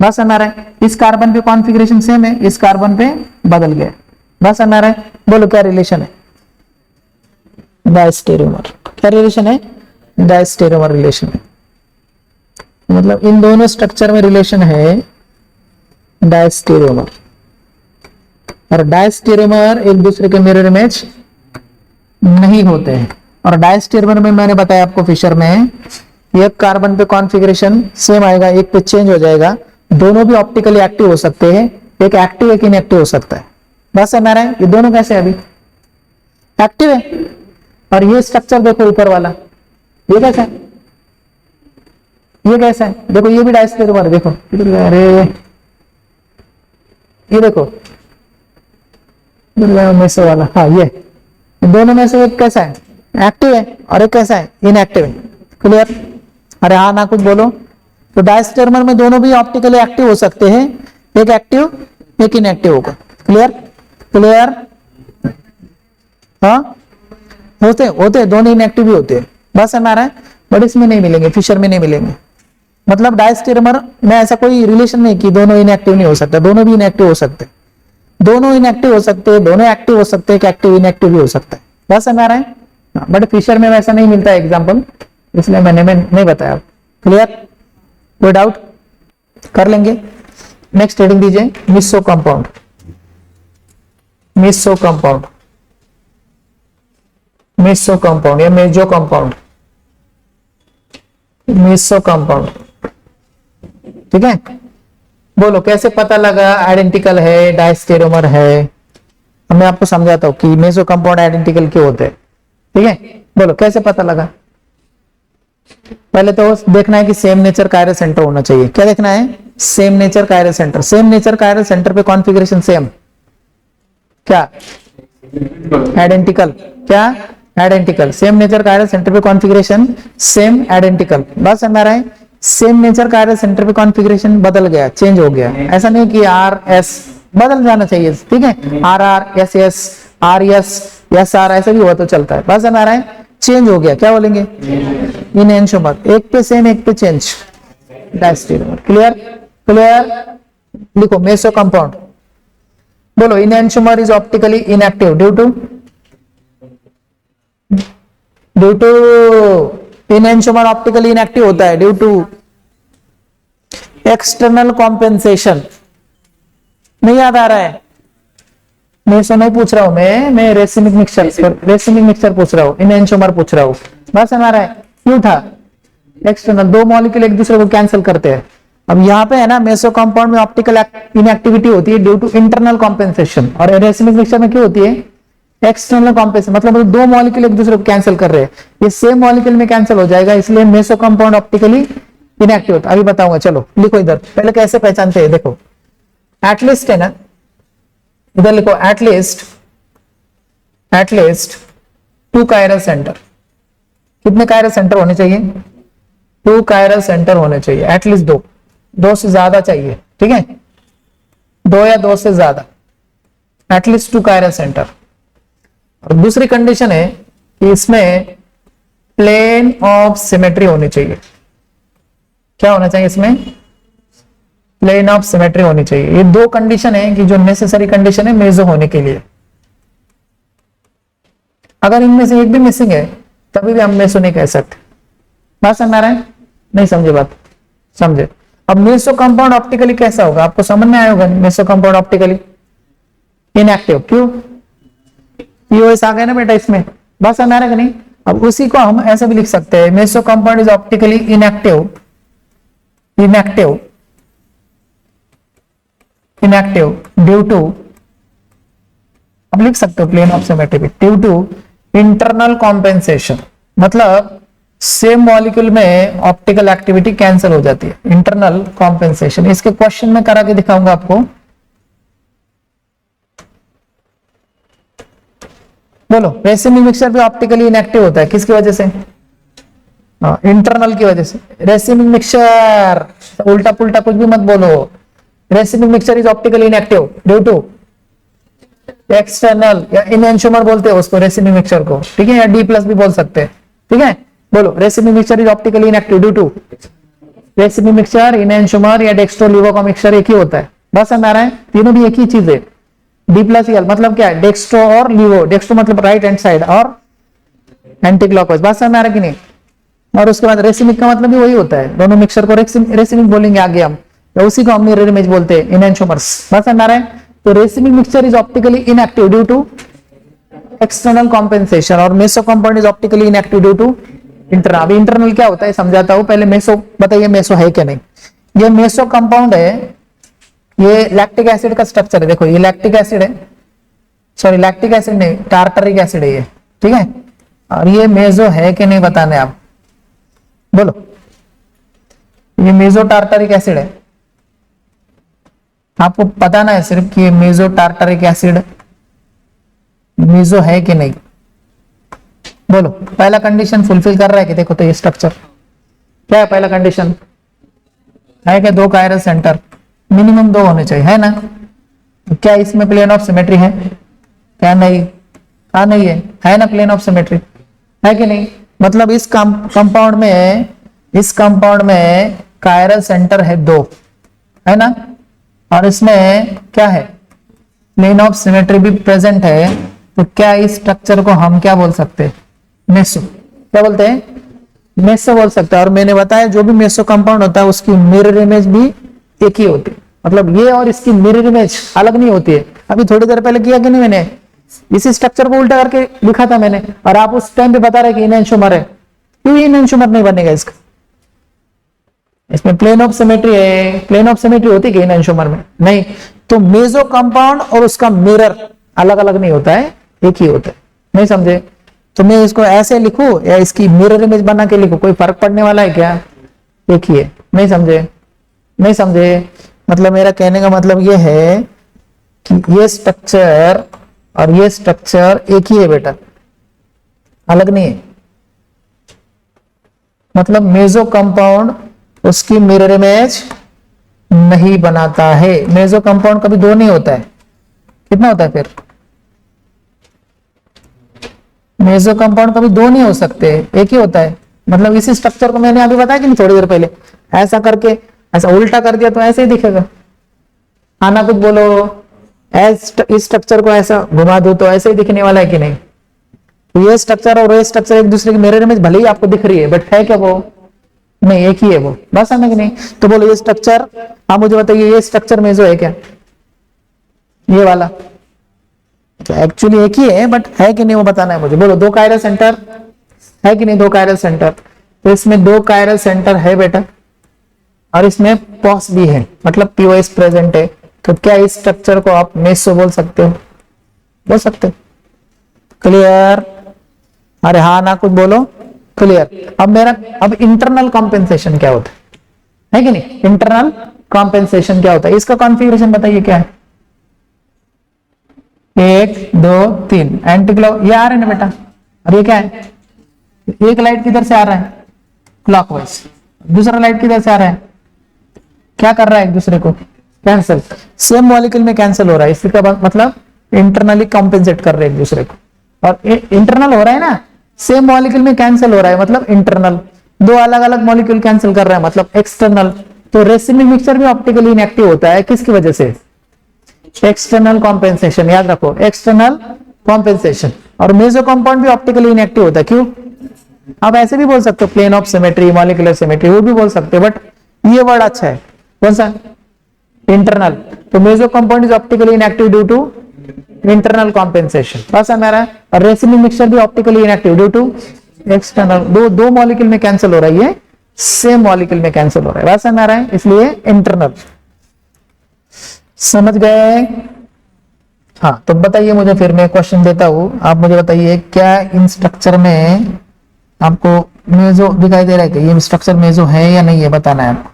बस समझ आ रहा है? इस कार्बन पे कॉन्फ़िगरेशन सेम है, इस कार्बन पे बदल गया। बस समझ आ रहा है? बोलो क्या रिलेशन है, डायस्टेरोमर। क्या रिलेशन है, डायस्टेरोमर रिलेशन है। मतलब इन दोनों स्ट्रक्चर में रिलेशन है डायस्टेरोमर, और डायस्टेरोमर एक दूसरे के मिरर इमेज नहीं होते हैं। और डायस्टेरोमर में मैंने बताया आपको, फिशर में एक कार्बन पे कॉन्फ़िगरेशन सेम आएगा, एक पे चेंज हो जाएगा। दोनों भी ऑप्टिकली एक्टिव हो सकते हैं, एक एक्टिव एक इनएक्टिव हो सकता है। बस समझ रहा है? ये दोनों कैसे है, अभी एक्टिव है। और ये स्ट्रक्चर देखो ऊपर वाला, ये कैसा है, ये कैसा है, देखो ये भी डायस्टेरोमर है। देखो अरे ये देखो में से वाला, हाँ ये दोनों में से एक कैसा है, एक्टिव है, और एक कैसा है, इनएक्टिव है। क्लियर? अरे हाँ ना, कुछ बोलो। तो डायस्टेरोमर में दोनों भी ऑप्टिकली एक्टिव हो सकते हैं, एक एक्टिव एक इनएक्टिव होगा। क्लियर? क्लियर? हाँ होते होते दोनों इनएक्टिव भी होते हैं। बस समझ आ रहा है? बट इसमें नहीं मिलेंगे, फिशर में नहीं मिलेंगे। मतलब डायस्टेरोमर में ऐसा कोई रिलेशन नहीं कि दोनों इनएक्टिव नहीं हो सकता, दोनों भी इनएक्टिव हो सकते हैं, दोनों इनएक्टिव हो सकते हैं, दोनों एक्टिव हो सकते हैं, एक्टिव इनएक्टिव भी हो सकता है। बस समझ आ रहा है? बट फिशर में वैसा नहीं मिलता है एग्जांपल, इसलिए मैंने नहीं बताया। क्लियर? कोई डाउट? कर लेंगे। नेक्स्ट हेडिंग दीजिए, meso compound. Meso compound, meso compound या मेजो कंपाउंड, मिसो कंपाउंड। ठीक है? बोलो कैसे पता लगा आइडेंटिकल है, डायस्टेरोमर है। मैं आपको समझाता हूं कि मेसो कंपाउंड आइडेंटिकल क्यों होते हैं। ठीक है? बोलो कैसे पता लगा। पहले तो देखना है कि सेम नेचर कायरल सेंटर होना चाहिए। क्या देखना है, same nature chiral centre. Same nature chiral centre पे कॉन्फ़िगरेशन सेम, क्या आइडेंटिकल, क्या identical. Same nature chiral centre पे कॉन्फ़िगरेशन सेम आइडेंटिकल। बात समझ आ रहा है? सेम नेचर कायरल सेंटर पे कॉन्फ़िगरेशन बदल गया, चेंज हो गया, ऐसा नहीं कि आर एस बदल जाना चाहिए। ठीक है? R R S S R S S R ऐसा भी हुआ तो चलता है। बात समझ आ रहा है? चेंज हो गया, क्या बोलेंगे, इनएंशोमर। एक पे सेम एक पे चेंज, डायस्टेरोमर। क्लियर? क्लियर? लिखो मेसो कंपाउंड। बोलो enantiomer is optically inactive due to enantiomer optically inactive होता है ड्यू टू एक्सटर्नल कॉम्पेंसेशन। नहीं याद आ रहा है? मेरे से नहीं पूछ रहा हूं मैं रेसिमिक मिक्सचर पूछ रहा हूं, इनएंशोमर पूछ रहा हूं। बस समझ आ रहा है? क्यों था? एक्सटर्नल, दो मॉलिक्यूल एक दूसरे को कैंसिल करते हैं। अब यहाँ पे है ना मेसो कंपाउंड में ऑप्टिकल इनएक्टिविटी होती है ड्यू टू इंटरनल कॉम्पेंसेशन, और रेसिमिक मिक्सचर में क्यों होती है? एक्सटर्नल कॉम्पेंसेशन, मतलब दो मॉलिक्यूल एक दूसरे को कैंसिल कर रहे हैं, ये सेम मॉलिक्यूल में कैंसिल हो जाएगा, इसलिए मेसो कंपाउंड ऑप्टिकली इनएक्टिव होता है। अभी बताऊंगा, चलो लिखो इधर, पहले कैसे पहचानते हैं देखो। एटलीस्ट है ना, इधर लिखो एटलीस्ट 2 कायरल सेंटर। कितने कायरल सेंटर होने चाहिए? 2 कायरल सेंटर होने चाहिए, एटलीस्ट 2 से ज्यादा चाहिए, ठीक है, 2 या 2 से ज्यादा, एटलीस्ट 2 कायरल सेंटर। और दूसरी कंडीशन है कि इसमें प्लेन ऑफ सिमेट्री होनी चाहिए। क्या होना चाहिए इसमें? प्लेन ऑफ सिमेट्री होनी चाहिए। ये 2 कंडीशन है कि जो नेसेसरी कंडीशन है मेसो होने के लिए। अगर इनमें से एक भी मिसिंग है तभी भी हम मेसो नहीं कह सकते। बात समझ आ रहा है? नहीं समझे बात? समझे। अब मेसो कंपाउंड ऑप्टिकली कैसा होगा आपको समझ में आया होगा। मेसो कंपाउंड ऑप्टिकली इनएक्टिव, क्यों? पीओएस आ गया ना बेटा इसमें, बात समझ आ रहा है कि नहीं? अब उसी को हम ऐसे भी लिख सकते हैं, meso compound is optically inactive due to, अब लिख सकते हो plane of symmetry due to internal compensation, मतलब सेम मॉलिक्यूल में ऑप्टिकल एक्टिविटी कैंसिल हो जाती है, इंटरनल कॉम्पेंसेशन। इसके क्वेश्चन में करा के दिखाऊंगा आपको। बोलो, रेसिमिक मिक्सचर भी ऑप्टिकली इनएक्टिव होता है, किसकी वजह से? इंटरनल की वजह से। रेसिमिक मिक्सचर, उल्टा पुल्टा कुछ भी मत बोलो। Racemic mixture is optically inactive due to external, या इनएंशोमर बोलते हैं उसको, रेसिमिक मिक्सचर को, ठीक है, या D+ भी बोल सकते हैं, ठीक है। बोलो, racemic mixture is optically inactive due to racemic mixture, enantiomer या डेक्स्ट्रो लिवो का मिक्सचर एक ही होता है। बस समझ आ रहा है? तीनों भी एक ही चीज है। D+L मतलब क्या है? डेक्स्ट्रो और लिवो। डेक्स्ट्रो मतलब राइट हैंड साइड और एंटी क्लॉकवाइज। बात समझ में आ रहा है कि नहीं? और उसके बाद रेसिमिक का मतलब भी वही होता है, दोनों मिक्सचर को रेसिमिक बोलेंगे आगे हम, तो उसी को हम मिरर इमेज बोलते हैं, इनएंशोमर्स। बात समझ में आ रहा है? तो racemic mixture is optically inactive due to external compensation, और meso compound is optically inactive due to internal. अभी इंटरनल क्या होता है समझाता हूं, पहले मेसो बताइए, मेसो है क्या नहीं। ये मेसो कंपाउंड है, ये लैक्टिक एसिड का स्ट्रक्चर है। देखो ये लैक्टिक एसिड है, सॉरी लैक्टिक एसिड नहीं, टार्टरिक एसिड है ये, ठीक है। और ये मेसो है कि नहीं बताने आप, बोलो। ये मेसो टार्टरिक एसिड है, आपको पता ना है सिर्फ कि ये मेसो टार्टरिक एसिड मेसो है कि नहीं। बोलो, पहला कंडीशन फुलफिल कर रहा है कि? देखो तो ये स्ट्रक्चर क्या है, पहला कंडीशन है कि 2 कायरल सेंटर मिनिमम 2 होने चाहिए, है ना। तो क्या इसमें प्लेन ऑफ सिमेट्री है? क्या नहीं? हाँ नहीं है ना, प्लेन ऑफ सिमेट्री है कि नहीं। मतलब इस कंपाउंड में कायरल सेंटर है 2, है ना, और इसमें क्या है? प्लेन ऑफ सिमेट्री भी प्रेजेंट है। तो क्या इस स्ट्रक्चर को हम क्या बोल सकते हैं? मेसो। क्या बोलते हैं? मेसो बोल सकते हैं। और मैंने बताया जो भी मेसो कंपाउंड होता है उसकी मिरर इमेज भी एक ही होती है, मतलब ये और इसकी मिरर इमेज अलग नहीं होती है। अभी थोड़ी देर पहले किया कि नहीं मैंने, इसी स्ट्रक्चर को उल्टा करके लिखा था मैंने, और आप उस टाइम पे बता रहे कि इनएंशोमर है। क्यों इनएंशोमर नहीं बनेगा इसका? इसमें प्लेन ऑफ सिमेट्री है। प्लेन ऑफ सिमेट्री होती है इनएंशोमर में नहीं। तो मेसो कंपाउंड और उसका मिरर अलग अलग नहीं होता है, एक ही होता है। नहीं समझे? तो मैं इसको ऐसे लिखूं या इसकी मिरर इमेज बना के लिखूं, कोई फर्क पड़ने वाला है क्या? एक ही है। नहीं समझे? नहीं समझे? मतलब मेरा कहने का मतलब ये है कि ये स्ट्रक्चर और ये स्ट्रक्चर एक ही है बेटा, अलग नहीं है। मतलब मेसो कंपाउंड उसकी मिरर इमेज नहीं बनाता है। मेसो कंपाउंड कभी 2 नहीं होता है, कितना होता है फिर? मेसो कंपाउंड कभी 2 नहीं हो सकते, एक ही होता है। मतलब इसी स्ट्रक्चर को मैंने अभी बताया कि नहीं थोड़ी देर पहले, ऐसा करके ऐसा उल्टा कर दिया तो ऐसे ही दिखेगा। आना कुछ बोलो, इस स्ट्रक्चर को ऐसा घुमा दो तो ऐसे ही दिखने वाला है कि नहीं। तो ये स्ट्रक्चर और ये स्ट्रक्चर एक दूसरे की मिरर इमेज भले ही आपको दिख रही है, बट है क्या वो? नहीं, एक ही है वो। बस समझ कि नहीं? तो बोलो ये स्ट्रक्चर, आप मुझे बताइए ये स्ट्रक्चर मेसो है क्या? ये वाला तो एक्चुअली एक ही है, बट है कि नहीं वो बताना है मुझे। बोलो, 2 कायरल सेंटर है कि नहीं? 2 कायरल सेंटर। तो इसमें दो कायरल सेंटर है बेटा, और इसमें पॉस भी है, मतलब पीओएस प्रेजेंट है। तो क्या इस स्ट्रक्चर को आप मेसो बोल सकते हो? बोल सकते हो। क्लियर? अरे हाँ ना कुछ बोलो। क्लियर? अब इंटरनल कॉम्पेंसेशन क्या होता है कि नहीं? इंटरनल कॉम्पेंसेशन क्या होता है, इसका कॉन्फ़िगरेशन बताइए क्या है। 1 2 3 एंटी क्लॉक ये आ रहे हैं ना बेटा, और ये क्या है? एक लाइट किधर से आ रहा है? क्लॉकवाइज। दूसरा लाइट किधर से आ रहा है? क्या कर रहा है एक दूसरे को? कैंसिल। सेम मॉलिक्यूल में कैंसिल हो रहा है, इसका मतलब इंटरनली कॉम्पेंसेट कर रहे हैं एक दूसरे को। और इंटरनल हो रहा है ना, सेम मॉलिक्यूल में कैंसिल हो रहा है मतलब इंटरनल। दो अलग अलग मॉलिक्यूल कैंसिल कर रहा है मतलब एक्सटर्नल। तो रेसिमिक मिक्सचर भी ऑप्टिकली इनएक्टिव होता है, किसकी वजह से? External compensation. याद रखो, एक्सटर्नल कॉम्पेंसेशन। और मेसो कंपाउंड भी ऑप्टिकली इनएक्टिव होता है, क्यों? आप ऐसे भी बोल सकते हो, plane of symmetry, molecular symmetry, वो भी बोल सकते हो, बट ये वर्ड अच्छा है। कौन सा? इंटरनल। तो meso compound is optically inactive due to internal compensation. बस मेरा है। और रेसिमिक मिक्सचर भी optically inactive due to external. दो मॉलिक्यूल में कैंसिल हो रहा है, ये सेम मॉलिक्यूल में कैंसिल हो रहा है, वैसा मेरा है, इसलिए इंटरनल। समझ गए? हाँ, तो बताइए मुझे, फिर मैं क्वेश्चन देता हूं, आप मुझे बताइए क्या इन स्ट्रक्चर में आपको मेसो दिखाई दे रहा है कि ये स्ट्रक्चर मेसो है या नहीं है, बताना है आपको।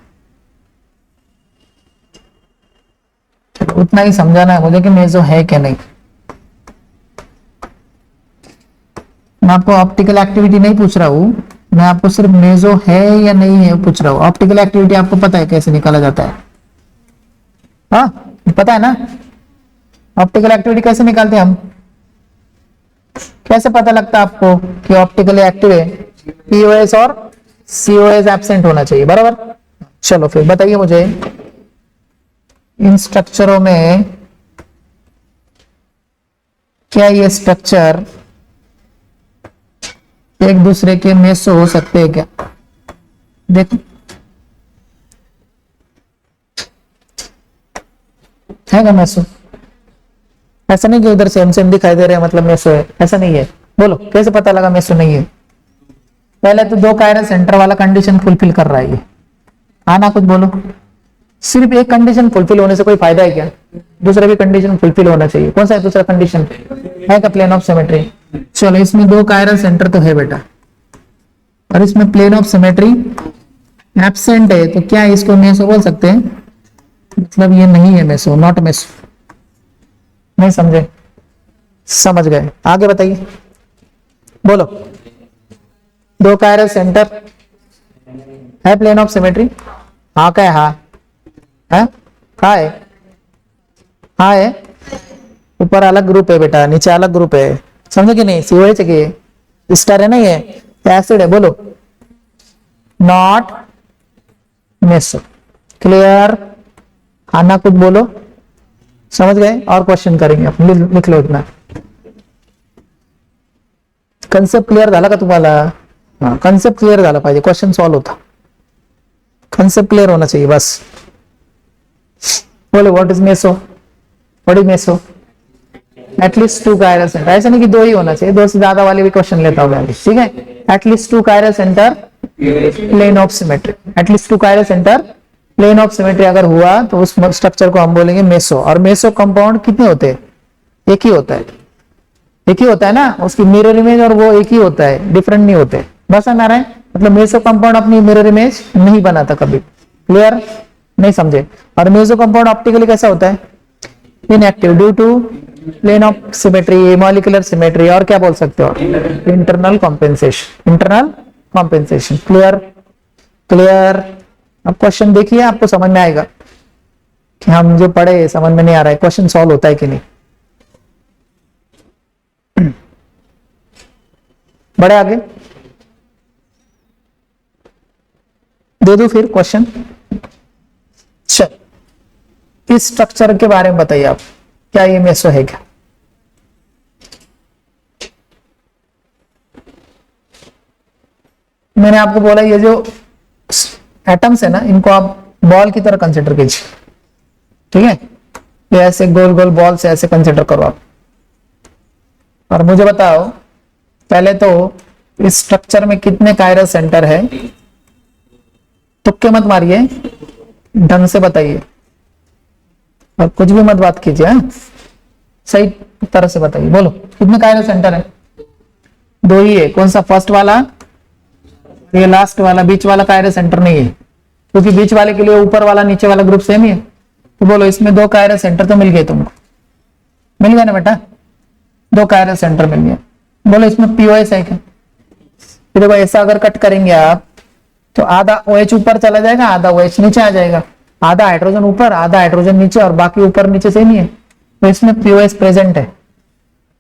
उतना ही समझाना है मुझे कि मेसो है क्या नहीं। मैं आपको ऑप्टिकल एक्टिविटी नहीं पूछ रहा हूं, मैं आपको सिर्फ मेसो है या नहीं है पूछ रहा हूं। ऑप्टिकल एक्टिविटी आपको पता है कैसे निकाला जाता है? हाँ पता है ना, ऑप्टिकल एक्टिविटी कैसे निकालते हैं हम? कैसे पता लगता है आपको कि ऑप्टिकली एक्टिव है? पीओएस और सीओएस एब्सेंट होना चाहिए, बराबर। चलो फिर बताइए मुझे, इन स्ट्रक्चरों में क्या ये स्ट्रक्चर एक दूसरे के मेसो हो सकते हैं क्या? देखो, है ना मेसो? ऐसा नहीं कि उधर से एमसेम दिखाई दे रहे हैं मतलब मेसो है, ऐसा नहीं है। बोलो कैसे पता लगा मेसो नहीं है? पहले तो दो कायरल सेंटर वाला कंडीशन फुलफिल कर रहा है ये। आना कुछ बोलो। सिर्फ एक कंडीशन फुलफिल होने से कोई फायदा है क्या? दूसरा भी कंडीशन फुलफिल होना चाहिए। कौन सा है दूसरा कंडीशन? है का प्लेन ऑफ सिमेट्री। चलो, इसमें दो कायरल सेंटर तो है बेटा, और इसमें प्लेन ऑफ सिमेट्री एब्सेंट है, तो क्या इसको मेसो बोल सकते हैं? मतलब ये नहीं है मेसो, नॉट मेसो। नहीं समझे? समझ गए, आगे बताइए। बोलो, दो कायरल सेंटर है, प्लेन ऑफ सिमेट्री। हाँ क्या है? हाँ हाँ है, हाँ है। ऊपर अलग ग्रुप है बेटा, नीचे अलग ग्रुप है, समझे कि नहीं? सीओएच है, स्टार है, नहीं है, एसिड है। बोलो, नॉट मेसो। क्लियर? आना कुछ बोलो। समझ गए? और क्वेश्चन करेंगे आप, लिख लो इतना। कन्सेप्ट क्लियर झाला का तुम्हाला? हाँ, कन्सेप्ट क्लियर झाला पाहिजे, क्वेश्चन सॉल्व होता। कन्सेप्ट क्लियर होना चाहिए बस। बोलो, what is meso? What is meso? At least two chiral centre. ऐसा नहीं कि दो ही होना चाहिए, दो से ज्यादा वाले भी क्वेश्चन लेता हूँ मैं, ठीक है। At least two chiral centre plane of symmetry. At least two chiral centre plane of symmetry अगर हुआ तो उस स्ट्रक्चर को हम बोलेंगे मेसो। और मेसो कंपाउंड कितने होते हैं? एक ही होता है, एक ही होता है ना, उसकी मिरर इमेज और वो एक ही होता है, डिफरेंट नहीं होते। बस हमारा है, मतलब मेसो कंपाउंड अपनी मिरर इमेज नहीं बनाता कभी। क्लियर? नहीं समझे? और मेसो कंपाउंड ऑप्टिकली कैसा होता है? Inactive due to plane of symmetry, molecular symmetry, और क्या बोल सकते हो? Internal compensation. Internal compensation. Clear? Clear? अब क्वेश्चन देखिए, आपको समझ में आएगा कि हम जो पढ़े समझ में नहीं आ रहा है, क्वेश्चन सॉल्व होता है कि नहीं। बढ़े आगे, दे दो फिर क्वेश्चन। चल, इस स्ट्रक्चर के बारे में बताइए आप, क्या ये मेसो है क्या? मैंने आपको बोला ये जो एटम्स है ना, इनको आप बॉल की तरह कंसिडर कीजिए, ठीक है। ये ऐसे गोल गोल बॉल से ऐसे कंसिडर करो आप। और मुझे बताओ, पहले तो इस स्ट्रक्चर में कितने कायरस सेंटर है? तुक्के मत मारिए, ढंग से बताइए और कुछ भी मत बात कीजिए। सही तरह से बताइए, बोलो कितने कायरस सेंटर है? दो ही है। कौन सा? फर्स्ट वाला, ये लास्ट वाला, बीच वाला कायरस सेंटर नहीं है, क्योंकि बीच वाले के लिए ऊपर वाला नीचे वाला ग्रुप सेम ही है। तो बोलो इसमें दो कायरस सेंटर तो मिल गए तुमको, मिल गया ना बेटा? दो कायरस सेंटर मिल गया। बोलो इसमें पीओएस है क्या? देखो ऐसा अगर कट करेंगे आप तो आधा OH ऊपर चला जाएगा, आधा OH नीचे आ जाएगा, आधा हाइड्रोजन ऊपर आधा हाइड्रोजन नीचे, और बाकी ऊपर नीचे सेम ही है। तो इसमें पीओएस प्रेजेंट है,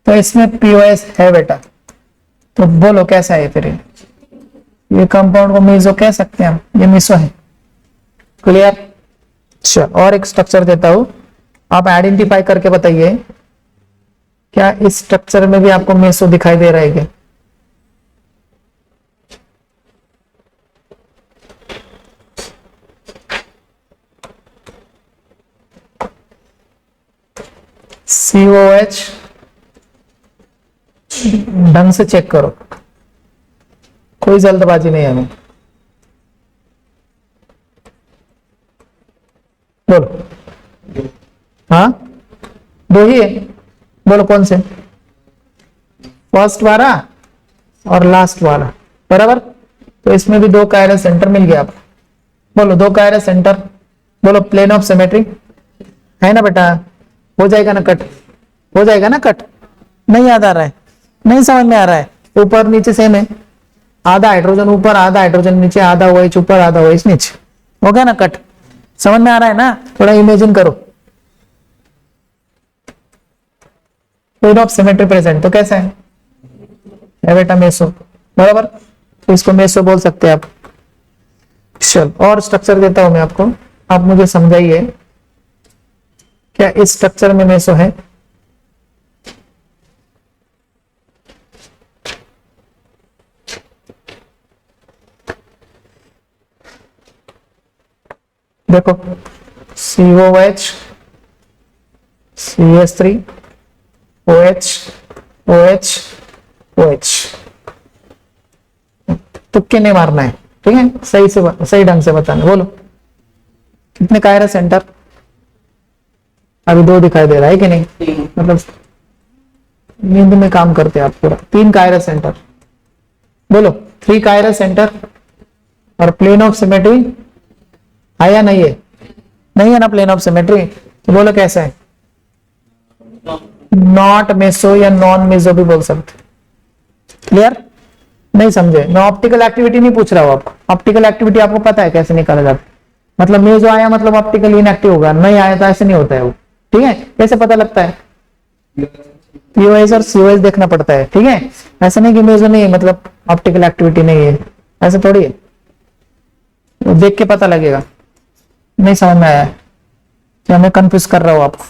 तो इसमें पीओएस है बेटा। तो बोलो कैसा है फिर? ये कंपाउंड को मीसो कह सकते हैं हम, ये मीसो है। क्लियर? चल और एक स्ट्रक्चर देता हूं, आप आइडेंटिफाई करके बताइए क्या इस स्ट्रक्चर में भी आपको मेसो दिखाई दे रहा है क्या? COH ढंग से चेक करो, कोई जल्दबाजी नहीं है हमें। बोलो। हाँ, दो ही है। बोलो कौन से? फर्स्ट वाला और लास्ट वाला, बराबर। तो इसमें भी दो कायरस सेंटर मिल गया आपको। बोलो दो कायरस सेंटर। बोलो प्लेन ऑफ सिमेट्री है ना बेटा? हो जाएगा ना कट? हो जाएगा ना कट? नहीं याद आ रहा है? नहीं समझ में आ रहा है? ऊपर नीचे सेम है, आधा हाइड्रोजन ऊपर आधा हाइड्रोजन नीचे, आधा OH ऊपर आधा OH नीचे। हो गया ना कट? समझ में आ रहा है ना? थोड़ा इमेजिन करो। प्लेन ऑफ सिमेट्री प्रेजेंट, तो कैसा है बेटा? मेसो, बराबर। तो इसको मेसो बोल सकते हैं आप। चल और स्ट्रक्चर देता हूं मैं आपको, आप मुझे समझाइए क्या इस स्ट्रक्चर में मेसो है? देखो COH CH3 OH OH OH, तुक्के नहीं मारना है, ठीक है? सही से सही ढंग से बताना। बोलो कितने कायरस सेंटर? अभी दो दिखाई दे रहा है कि नहीं? मतलब नींद में काम करते हैं आप पूरा। तीन कायरस सेंटर। बोलो 3 कायरस सेंटर और प्लेन ऑफ सिमेट्री है या नहीं है? नहीं है ना प्लेन ऑफ सिमेट्री? तो बोलो कैसा है? नॉट मेसो या नॉन मेसो भी बोल सकते। क्लियर? नहीं समझे? मैं ऑप्टिकल एक्टिविटी नहीं पूछ रहा हूं आपको। ऑप्टिकल एक्टिविटी आपको पता है कैसे निकाला जाता है। मतलब मेसो आया मतलब ऑप्टिकल इनएक्टिव होगा, नहीं आया तो ऐसे नहीं होता है वो, ठीक है? कैसे पता लगता है? पीओएस और सीओएस देखना पड़ता है, ठीक है? ऐसा नहीं कि मेसो नहीं है मतलब ऑप्टिकल एक्टिविटी नहीं है, ऐसा थोड़ी है। वो देख के पता लगेगा। नहीं समझ में आया क्या? मैं कंफ्यूज कर रहा हूं आपको?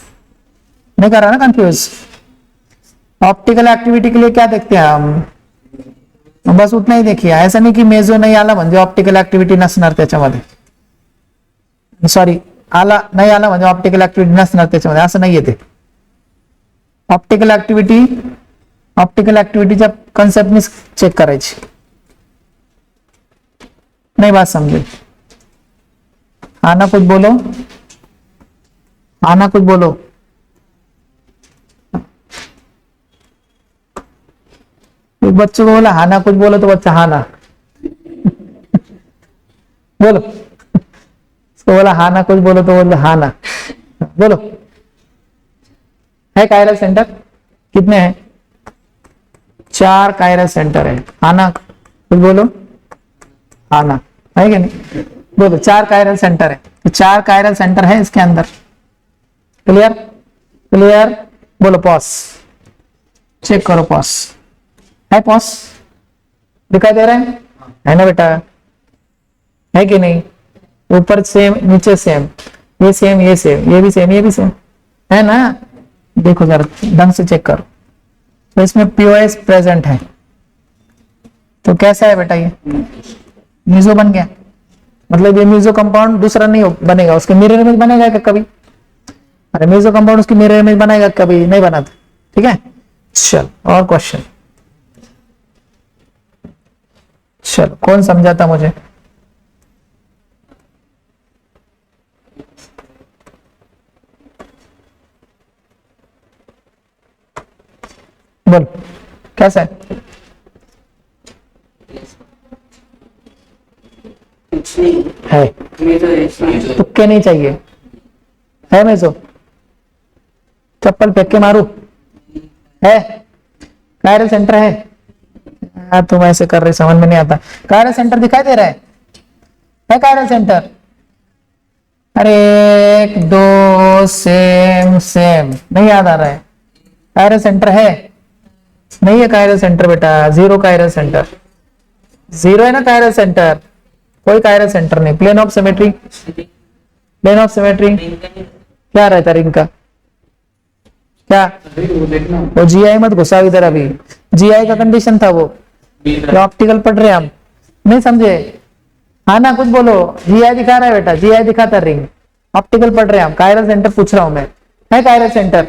नहीं कर रहा ना कंफ्यूज? ऑप्टिकल एक्टिविटी के लिए क्या देखते हैं हम? बस उतना ही देखिए। ऐसा नाही की मेजो नाही आला म्हणजे ऑप्टिकल ऍक्टिव्हिटी नसणार त्याच्यामध्ये, सॉरी आला नाही आला म्हणजे ऑप्टिकल ऍक्टिव्हिटी नसणार त्याच्यामध्ये, असं नाहीये ते। ऑप्टिकल ऍक्टिव्हिटीच्या कन्सेप्टनी चेक करायची। नहीं बात समझे? आना कुछ बोलो, आना कुछ बोलो। एक बच्चे को बोला हाना कुछ बोलो तो बच्चा हाना बोलो, उसको बोला हाना कुछ बोलो तो बोलो हाना। बोलो है कायरल सेंटर कितने हैं? 4 कायरल सेंटर है। आना कुछ बोलो, आना है कि नहीं? बोलो 4 कायरल सेंटर है, तो 4 कायरल सेंटर है इसके अंदर। क्लियर? क्लियर? बोलो पॉस, चेक करो पॉस है? पॉस दिखाई दे रहा है ना बेटा? है कि नहीं? ऊपर सेम नीचे सेम, ये सेम ये सेम, ये भी सेम ये भी सेम है ना? देखो जरा ढंग से चेक करो। तो इसमें पीओएस प्रेजेंट है, तो कैसा है बेटा? ये मीजो बन गया, मतलब ये मीजो कंपाउंड दूसरा नहीं बनेगा, उसके मिरर इमेज बनेगा क्या कभी? अरे मीजो कंपाउंड उसकी मिरर इमेज बनाएगा कभी? नहीं बनाता। ठीक है, चल और क्वेश्चन। चलो कौन समझाता मुझे? बोल कैसा है? है तुक्के नहीं चाहिए है मेजो? चप्पल फेंक के मारू? है कायरल सेंटर है? तुम ऐसे कर रहे समझ में नहीं आता। कायरल सेंटर दिखाई दे रहा है कायरल सेंटर? अरे एक दो सेम सेम नहीं याद आ रहा है? कायरल सेंटर है? नहीं है कायरल सेंटर बेटा, जीरो कायरल सेंटर, जीरो है ना कायरल सेंटर, कोई कायरल सेंटर नहीं। Plane of symmetry, plane of symmetry क्या रहता रिंग का? क्या वो जीआई मत घुसा इधर, अभी जीआई का कंडीशन था वो, ऑप्टिकल पढ़ रहे हम, नहीं समझे? हाँ ना कुछ बोलो। जीआई दिखा रहा है बेटा, जीआई दिखाता रिंग, ऑप्टिकल पढ़ रहे हैं हम, कायरल सेंटर पूछ रहा हूं मैं। है कायरल सेंटर?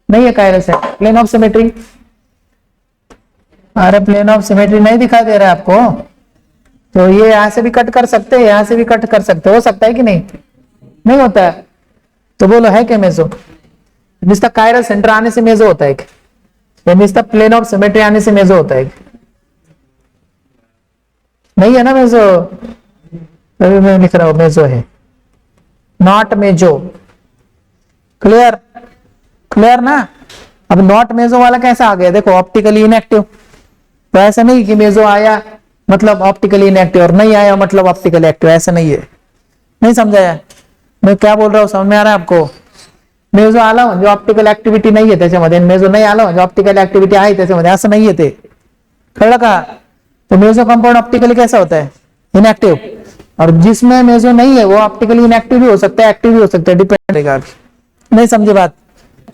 नहीं है chiral centre. Plane of symmetry, अरे प्लेन ऑफ सिमेट्री नहीं दिखाई दे रहा है आपको? तो ये यहां से भी कट कर सकते हैं, यहां से भी कट कर सकते, हो सकता है कि नहीं? नहीं होता है तो बोलो है क्या मेजो? जिसका कायरल सेंटर आने से मेजो होता है, जिसका प्लेन ऑफ सिमेट्री आने से मेजो होता है? नहीं है ना मेजो, तभी मैं लिख रहा हूं मेजो है, नॉट मेजो। क्लियर? क्लियर ना? अब नॉट मेजो वाला कैसा आ गया? देखो ऑप्टिकली इनएक्टिव, तो ऐसा नहीं कि मेजो आया मतलब ऑप्टिकली इनएक्टिव और नहीं आया मतलब ऑप्टिकली एक्टिव, ऐसा नहीं है। नहीं समझाया मैं क्या बोल रहा हूँ? समझ में आ रहा है आपको? मेजो आला म्हणजे ऑप्टिकल ऍक्टिव्हिटी नाहीये त्याच्यामध्ये, मेजो नाही आला म्हणजे ऑप्टिकल ऍक्टिव्हिटी आहे त्याच्यामध्ये, असं नाहीये ते, कळलं का? तो मेजो कंपाउंड ऑप्टिकली कैसा होता है? इनएक्टिव। और जिसमें मेजो नहीं है वो ऑप्टिकली इनएक्टिव भी हो सकता है, एक्टिव भी हो सकता है, डिपेंड करेगा। नहीं समझे बात?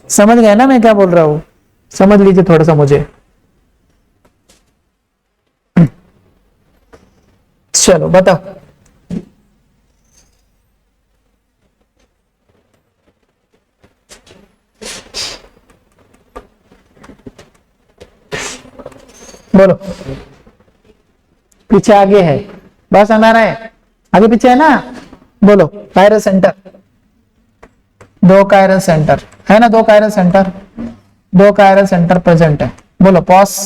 समझ गए ना मैं क्या बोल रहा हूँ? समझ लीजिए थोड़ा सा मुझे। चलो बताओ। बोलो पीछे आगे है, बस आना रहा है, आगे पीछे है ना? बोलो कायरल सेंटर, दो कायरल सेंटर है ना? दो कायरल सेंटर, दो कायरल सेंटर प्रेजेंट है। बोलो पॉस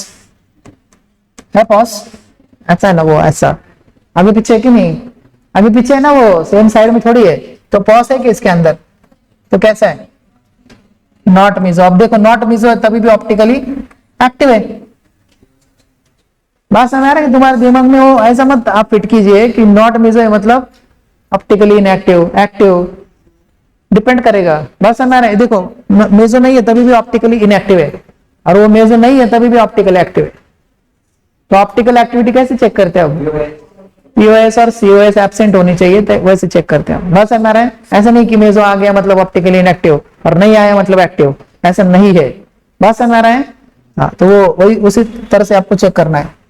है? पॉस ऐसा है ना? वो ऐसा आगे पीछे है कि नहीं? आगे पीछे है ना, वो सेम साइड में थोड़ी है, तो पॉस है कि इसके अंदर? तो कैसा है? नॉट मिजो। अब देखो नॉट मिजो है तभी भी ऑप्टिकली एक्टिव है। बात समझ आ रहा है कि तुम्हारे दिमाग में वो ऐसा मत आप फिट कीजिए कि नॉट मिजो है मतलब ऑप्टिकली इनएक्टिव, एक्टिव डिपेंड करेगा। बात समझ आ रहा है? देखो मेजो नहीं है तभी भी ऑप्टिकली इनएक्टिव है, और वो मेजो नहीं है तभी भी ऑप्टिकली एक्टिव है। तो ऑप्टिकल एक्टिविटी कैसे चेक करते हैं? अब पीओएस और सीओएस एब्सेंट होनी चाहिए, तो वैसे चेक करते हैं। बस समझ आ रहा है? ऐसा नहीं कि मेजो आ गया मतलब ऑप्टिकली इनएक्टिव और नहीं आया मतलब एक्टिव, ऐसा नहीं है। बात समझ आ रहा है? हाँ, तो वो वही उसी तरह से आपको चेक करना है।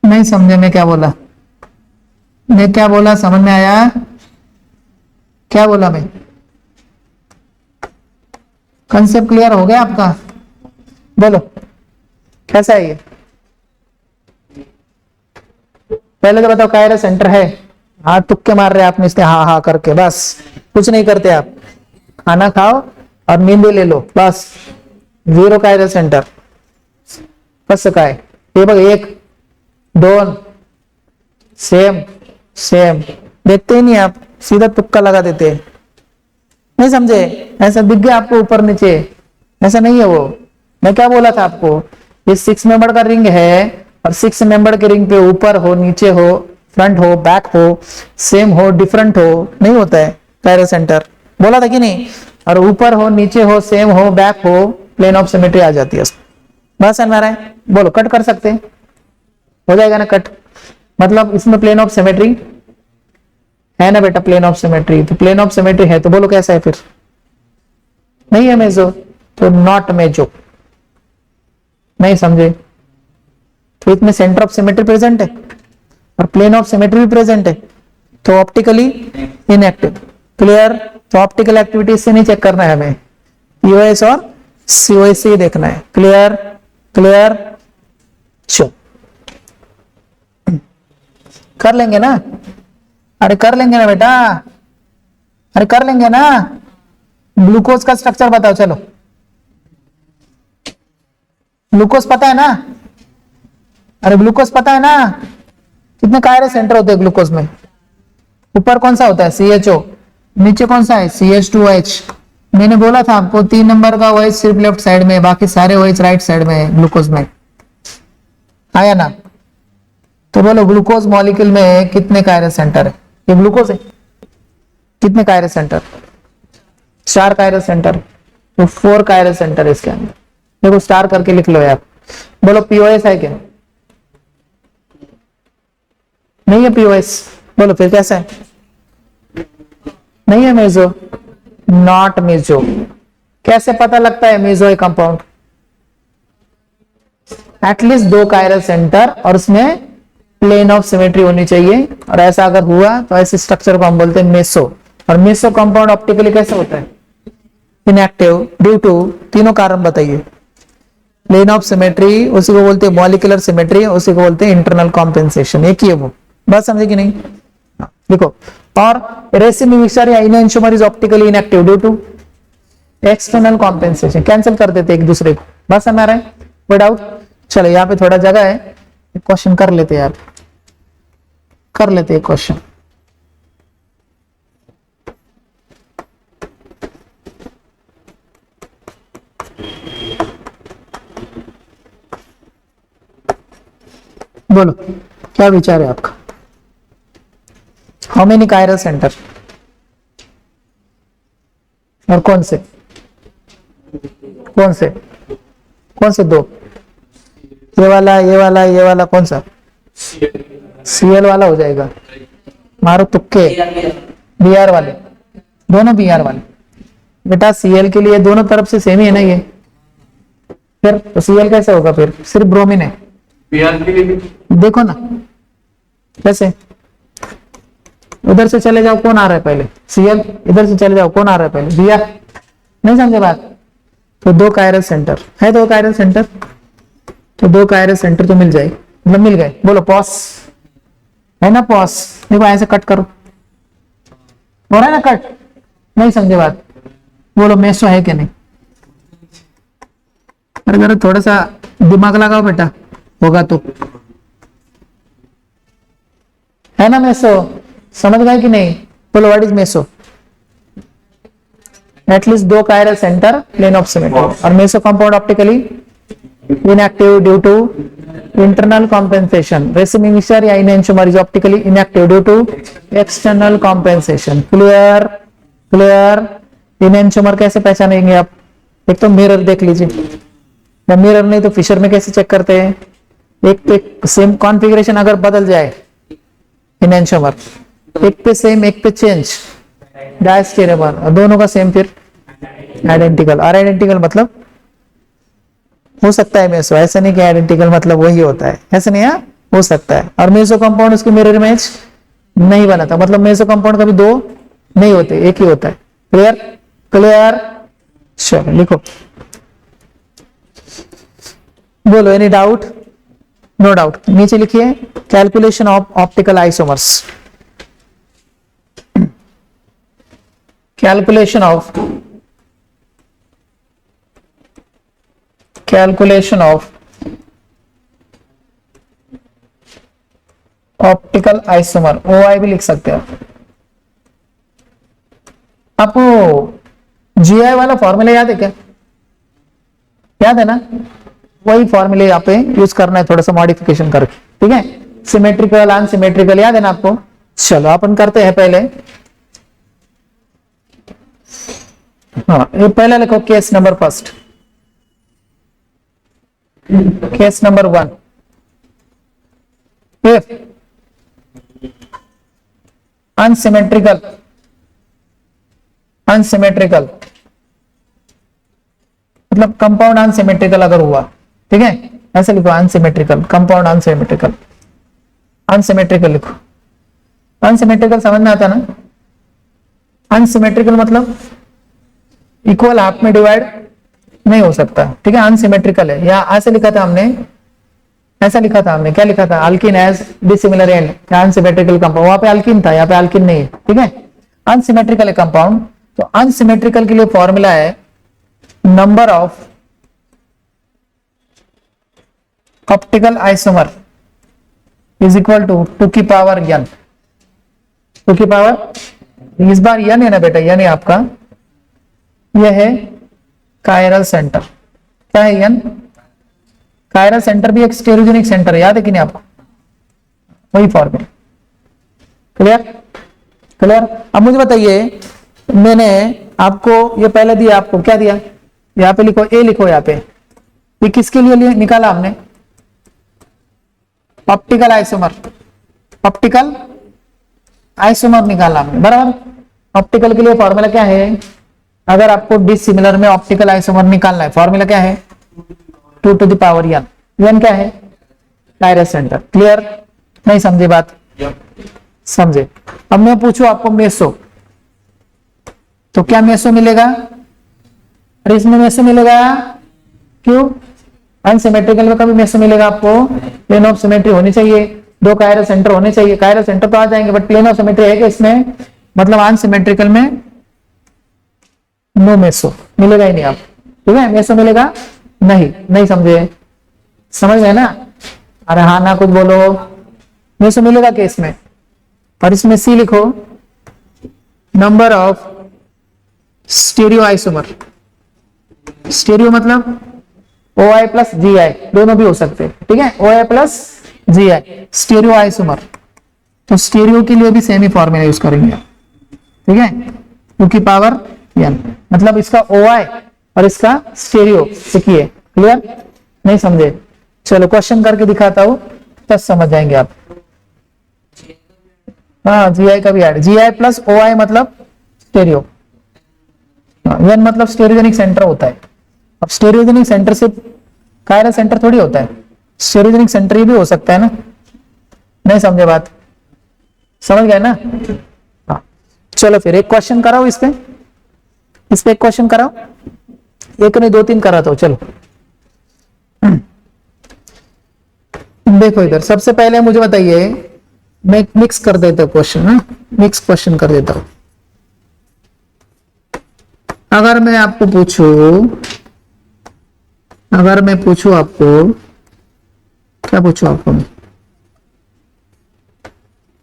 नहीं समझे मैं क्या बोला? मैं क्या बोला समझ में आया? क्या बोला मैं? कंसेप्ट क्लियर हो गया आपका? बोलो कैसा है ये? पहले तो बताओ कायरल सेंटर है? हाँ तुक्के मार रहे आप इसने, हाँ हाँ करके, बस कुछ नहीं करते आप, खाना खाओ और नींद ले लो बस। जीरो कायरल सेंटर कसं काय? हे बघ एक दोन सेम सेम, देखते ही नहीं आप, सीधा तुक्का लगा देते। नहीं समझे? ऐसा दिख गया आपको ऊपर नीचे? ऐसा नहीं है वो। मैं क्या बोला था आपको? ये 6 मेंबर का रिंग है और 6 मेंबर के रिंग पे ऊपर हो, नीचे हो, फ्रंट हो, बैक हो, सेम हो, डिफरेंट हो, नहीं होता है कायरल सेंटर। बोला था कि नहीं? और ऊपर हो, नीचे हो, सेम हो, बैक हो, प्लेन ऑफ सिमेट्री आ जाती है। बस समझ रहा है? बोलो कट कर सकते हैं? हो जाएगा ना कट? मतलब इसमें प्लेन ऑफ सिमेट्री है ना बेटा? प्लेन ऑफ सिमेट्री, तो प्लेन ऑफ सिमेट्री है तो बोलो कैसा है फिर? नहीं है मेजो, तो नॉट मेजो। नहीं समझे? तो इसमें सेंटर ऑफ सिमेट्री प्रेजेंट है और प्लेन ऑफ सिमेट्री भी प्रेजेंट है, तो ऑप्टिकली इनएक्टिव। क्लियर? तो ऑप्टिकल एक्टिविटी से नहीं चेक करना है हमें, पीओएस और सीओएस से देखना है। क्लियर? क्लियर? चलो कर लेंगे ना, अरे कर लेंगे ना बेटा, अरे कर लेंगे ना। ग्लूकोज का स्ट्रक्चर बताओ चलो, ग्लूकोज पता है ना, अरे ग्लूकोज पता है ना, कितने कायरे सेंटर होते हैं ग्लूकोज में? ऊपर कौन सा होता है CHO, नीचे कौन सा है CH2OH। मैंने बोला था आपको 3 नंबर का OH सिर्फ लेफ्ट साइड में, बाकी सारे OH राइट साइड में है ग्लूकोज में, आया ना? तो बोलो ग्लूकोज मॉलिक्यूल में कितने कायरे सेंटर है? ये ग्लूकोज है, कितने कायरे सेंटर? 4 कायरे सेंटर, तो 4 कायरे सेंटर इसके अंदर। देखो स्टार करके लिख लो यार। बोलो POS है क्या? नहीं है POS, बोलो फिर कैसा है? नहीं है मेजो, नॉट मेजो। कैसे पता लगता है मेजो है कंपाउंड? एटलीस्ट 2 कायरल सेंटर और उसमें प्लेन ऑफ सिमेट्री होनी चाहिए, और ऐसा अगर हुआ तो ऐसे स्ट्रक्चर को हम बोलते हैं मेसो। और मेसो कंपाउंड ऑप्टिकली कैसे होता है? इनएक्टिव ड्यू टू तीनों कारण बताइए। प्लेन ऑफ सिमेट्री, उसी को बोलते हैं मॉलिक्यूलर सिमेट्री, उसी को बोलते हैं इंटरनल कॉम्पेंसेशन। एक ही है वो, बात समझे कि नहीं? देखो, और रेसिमी मिक्सचर या enantiomer is optically inactive due to external compensation. Cancel कर देते एक दूसरे को, बस समझ आ रहा है? कोई डाउट? चलो यहाँ पे थोड़ा जगह है, क्वेश्चन कर लेते यार, कर लेते एक क्वेश्चन। बोलो क्या विचार है आपका? हाउ मेनी कायरल सेंटर, और कौन से कौन से कौन से 2? ये वाला, ये वाला, ये वाला, कौन सा? CL वाला हो जाएगा, मारो तुक्के। BR वाले, दोनों BR वाले बेटा। CL के लिए दोनों तरफ से सेम ही है ना ये, फिर तो CL कैसे होगा? फिर सिर्फ ब्रोमीन है। BR के लिए देखो ना कैसे, उधर से चले जाओ, कौन आ रहा है पहले? CL। इधर से चले जाओ, कौन आ रहा है पहले? BR। नहीं समझे बात? तो 2 कायरल सेंटर है, 2 कायरल सेंटर, तो 2 कायरल सेंटर तो मिल जाए, मतलब मिल गए। बोलो पॉस है ना? पॉस देखो ऐसे कट करो, हो रहा है ना कट? नहीं समझे बात? बोलो मेसो है कि नहीं? अरे अगर थोड़ा सा दिमाग लगाओ बेटा, होगा तो, है ना मेसो? समझ गए कि नहीं? बोलो what is meso? At least 2 chiral centre, plane of symmetry, और meso compound optically inactive due to internal compensation. Racemic mixture या enantiomer is optically inactive due to external compensation. Clear? Clear? enantiomer कैसे पहचानेंगे आप? एक तो मिरर देख लीजिए, या मिरर नहीं तो फिशर में कैसे चेक करते हैं? एक पे सेम कॉन्फ़िगरेशन अगर बदल जाए enantiomer, एक पे सेम एक पे चेंज, डायस्टेरेमर, दोनों का सेम फिर आइडेंटिकल। और आइडेंटिकल मतलब हो सकता है मेसो, ऐसा नहीं कि आइडेंटिकल मतलब वही होता है, ऐसा नहीं है, हो सकता है। और मेसो कंपाउंड उसकी मिरर इमेज नहीं बनाता, मतलब मेसो कंपाउंड कभी 2 नहीं होते, एक ही होता है। क्लियर? क्लियर? चलो लिखो, बोलो एनी डाउट? No doubt. नीचे लिखिए calculation of optical isomers. Calculation of optical isomer, OI भी लिख सकते हैं आपको। GI वाला फॉर्मूला याद है क्या? याद है ना? वही फॉर्मूले यहाँ पे यूज करना है, थोड़ा सा मॉडिफिकेशन करके, ठीक है? सिमेट्रिकल, अनसिमेट्रिकल याद है ना आपको? चलो अपन करते हैं पहले। हाँ, ये पहले लिखो case number first, case number 1। if unsymmetrical मतलब कंपाउंड अनसिमेट्रिकल अगर हुआ, ठीक है? ऐसे लिखो अनसिमेट्रिकल, कंपाउंड अनसिमेट्रिकल, अनसिमेट्रिकल लिखो। अनसिमेट्रिकल समझ में आता ना? अनसिमेट्रिकल मतलब इक्वल हाफ में डिवाइड नहीं हो सकता, ठीक है? अनसिमेट्रिकल है, या ऐसे लिखा था हमने, ऐसा लिखा था हमने, क्या लिखा था, alkene as dissimilar and unsymmetrical compound, वहां पे अल्किन था, यहाँ पे अल्किन नहीं है, ठीक है। अनसिमेट्रिकल है कंपाउंड, तो अनसिमेट्रिकल के लिए फॉर्मूला है number of optical isomer is equal to 2 की पावर n, 2 की पावर, इस बार n है ना बेटा, n है आपका, यह है कायरल सेंटर, क्या है n, कायरल सेंटर भी एक स्टेरियोजेनिक सेंटर है, याद है कि नहीं आपको, वही फॉर्मूला, क्लियर क्लियर। अब मुझे बताइए, मैंने आपको ये पहले दिया, आपको क्या दिया, यहाँ पे लिखो ए, लिखो यहाँ पे, ये किसके लिए निकाला हमने, ऑप्टिकल आइसोमर, ऑप्टिकल आइसोमर निकाला हमने, बराबर। ऑप्टिकल के लिए फॉर्मूला क्या है, अगर आपको डिसिमिलर में ऑप्टिकल आइसोमर निकालना है, फॉर्मूला क्या है, 2 to the power n, n क्या है, कायरल सेंटर, क्लियर, नहीं समझे बात, समझे। अब मैं पूछूं आपको मेसो, तो क्या मेसो मिलेगा, अरे इसमें मेसो मिलेगा, क्यों, अनसिमेट्रिकल में कभी मेसो मिलेगा आपको, प्लेन ऑफ सिमेट्री होनी चाहिए, 2 कायरल सेंटर होने चाहिए, कायरल सेंटर तो आ जाएंगे, बट प्लेन ऑफ सिमेट्री है कि इसमें, मतलब अनसिमेट्रिकल में नो मेसो, मिलेगा ही नहीं आप, ठीक है, मेसो मिलेगा नहीं, नहीं समझे, समझ गए ना, अरे हाँ ना कुछ बोलो, मेसो मिलेगा कि इसमें, और इसमें सी लिखो, number of stereo isomer, stereo मतलब OI प्लस GI, दोनों भी हो सकते हैं, ठीक है, OI plus GI, stereo isomer, तो स्टीरियो के लिए भी सेम ही फॉर्मूला यूज करेंगे, ठीक है, 2 की पावर n, मतलब इसका OI और इसका स्टीरियो सीखिए, क्लियर, नहीं समझे, चलो क्वेश्चन करके दिखाता हूं, तब समझ जाएंगे आप, हाँ GI का भी ऐड, GI प्लस OI मतलब स्टीरियो, n मतलब स्टेरियोजेनिक सेंटर होता है, अब स्टेरियोजेनिक सेंटर से कायरल सेंटर थोड़ी होता है, स्टेरियोजेनिक सेंटर ये भी हो सकता है ना, नहीं समझे बात, समझ गए ना, हाँ चलो फिर एक क्वेश्चन कराओ इस पे एक क्वेश्चन कराओ, एक नहीं 2-3 कराता हूं, चलो देखो इधर, सबसे पहले मुझे बताइए, मैं मिक्स कर देता हूं क्वेश्चन, ना मिक्स क्वेश्चन कर देता हूं, अगर मैं आपको पूछूं, अगर मैं पूछूं आपको, क्या पूछूं आपको मैं,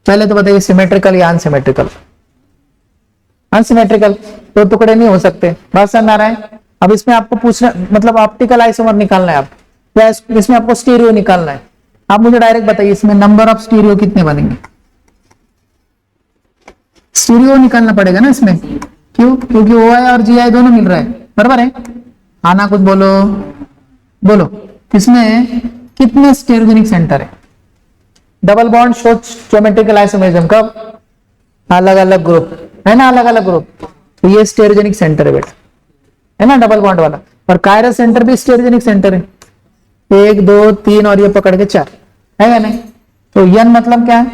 पहले तो बताइए सिमेट्रिकल या अनसिमेट्रिकल, अनसिमेट्रिकल, 2 टुकड़े नहीं हो सकते, बात समझ आ रहा है। अब इसमें आपको पूछना, मतलब ऑप्टिकल आइसोमर निकालना है आप, या इसमें आपको स्टीरियो निकालना है, आप मुझे डायरेक्ट बताइए इसमें नंबर ऑफ स्टीरियो कितने बनेंगे, स्टीरियो निकालना पड़ेगा ना इसमें, क्यों, क्योंकि OI और GI दोनों मिल रहा है, बराबर है, आना कुछ बोलो, बोलो इसमें कितने स्टेरियोजेनिक सेंटर है, double bond show geometrical isomerism, कब, अलग अलग ग्रुप है ना, अलग अलग ग्रुप, तो ये स्टेरियोजेनिक सेंटर है बेटा, है ना डबल बॉन्ड वाला, और कायरल सेंटर भी स्टेरियोजेनिक सेंटर है, 1 2 3 और ये पकड़ के 4 है या नहीं, तो n मतलब क्या है,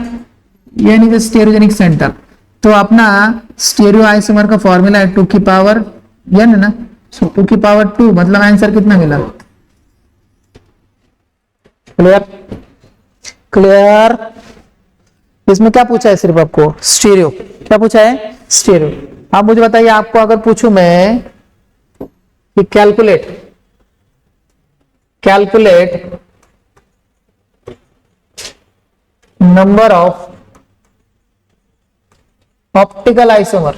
n इज स्टेरियोजेनिक सेंटर, तो अपना स्टीरियो आइसोमर का फॉर्मूला है 2 की पावर n ना, सो 2 की पावर 2, मतलब आंसर कितना मिला, क्लियर क्लियर। इसमें क्या पूछा है, सिर्फ आपको स्टीरियो, क्या पूछा है, स्टीरियो। आप मुझे बताइए, आपको अगर पूछूं मैं कि calculate number of optical isomer,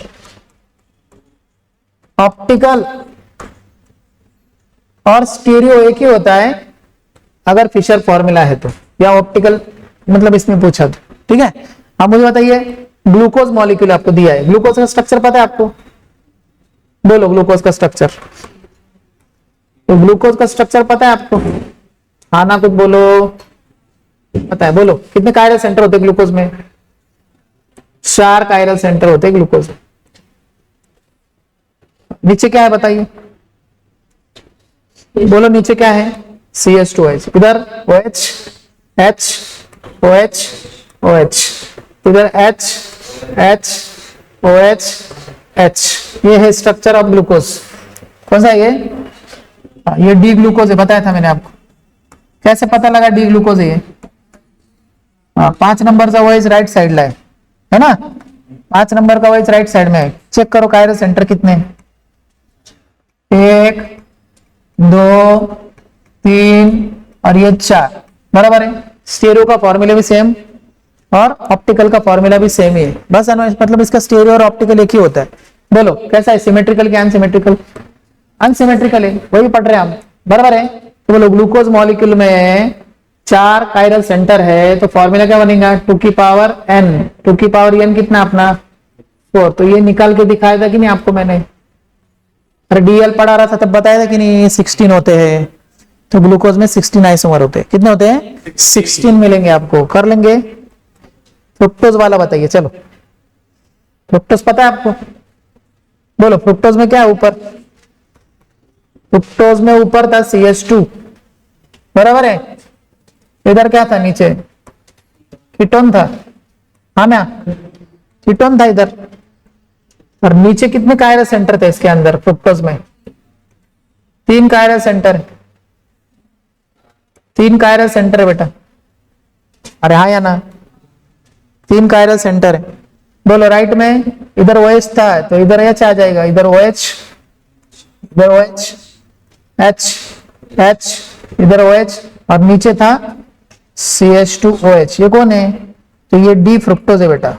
optical और स्टीरियो एक ही होता है अगर फिशर फॉर्मूला है तो, या ऑप्टिकल मतलब इसमें पूछा तो, ठीक है। आप मुझे बताइए, ग्लूकोज मॉलिक्यूल आपको दिया है, ग्लूकोज का स्ट्रक्चर पता है आपको, बोलो ग्लूकोज का स्ट्रक्चर, तो ग्लूकोज का स्ट्रक्चर पता है आपको, आना कुछ बोलो, पता है, बोलो कितने कायरल सेंटर होते हैं ग्लूकोज में, 4 कायरल सेंटर होते हैं ग्लूकोज में। नीचे क्या है बताइए, बोलो नीचे क्या है, CH2H, इधर OH H OH OH, इधर H H OH H, ये है स्ट्रक्चर ऑफ ग्लूकोज, कौन सा ये डी ग्लूकोज है, बताया था मैंने आपको, कैसे पता लगा डी ग्लूकोज है? 5 नंबर का OH राइट साइड ला है ना, 5 नंबर का OH राइट साइड में है। चेक करो कायरल सेंटर कितने, 1 2 3 और ये 4, बराबर है। स्टेरियो का फॉर्मूला भी सेम और ऑप्टिकल का फॉर्मूला भी सेम ही है, बस मतलब इसका स्टेरियो और ऑप्टिकल एक ही होता है। बोलो कैसा है, सिमेट्रिकल क्या अनसिमेट्रिकल? अनसिमेट्रिकल है, वही पढ़ रहे हैं हम, बराबर है। तो बोलो ग्लूकोज मॉलिक्यूल में 4 कायरल सेंटर है, तो फॉर्मूला क्या बनेगा, 2 की पावर n, 2 की पावर n कितना अपना 4। तो ये निकाल के दिखाया था कि नहीं आपको मैंने, अरे डीएल पढ़ा रहा था तब बताया था कि नहीं, 16 होते हैं। तो ग्लूकोज में 16 आइसोमर होते हैं, कितने होते हैं, 16 मिलेंगे आपको, कर लेंगे। फ्रुक्टोज वाला बताइए, चलो फ्रुक्टोज पता है आपको? बोलो फ्रुक्टोज में क्या है ऊपर, फ्रुक्टोज में ऊपर था CH2, बराबर है। इधर क्या था नीचे, कीटोन था, हाँ ना, कीटोन था इधर। और नीचे कितने कायरल सेंटर थे इसके अंदर, फ्रुक्टोज में 3 कायरल सेंटर, 3 कायरल सेंटर है बेटा, अरे हाँ या ना, 3 कायरल सेंटर है। बोलो राइट में इधर OH था तो इधर H आ जाएगा, इधर OH, इधर OH, H, इधर OH और नीचे था CH2OH। ये कौन है, तो ये डी फ्रुक्टोज है बेटा,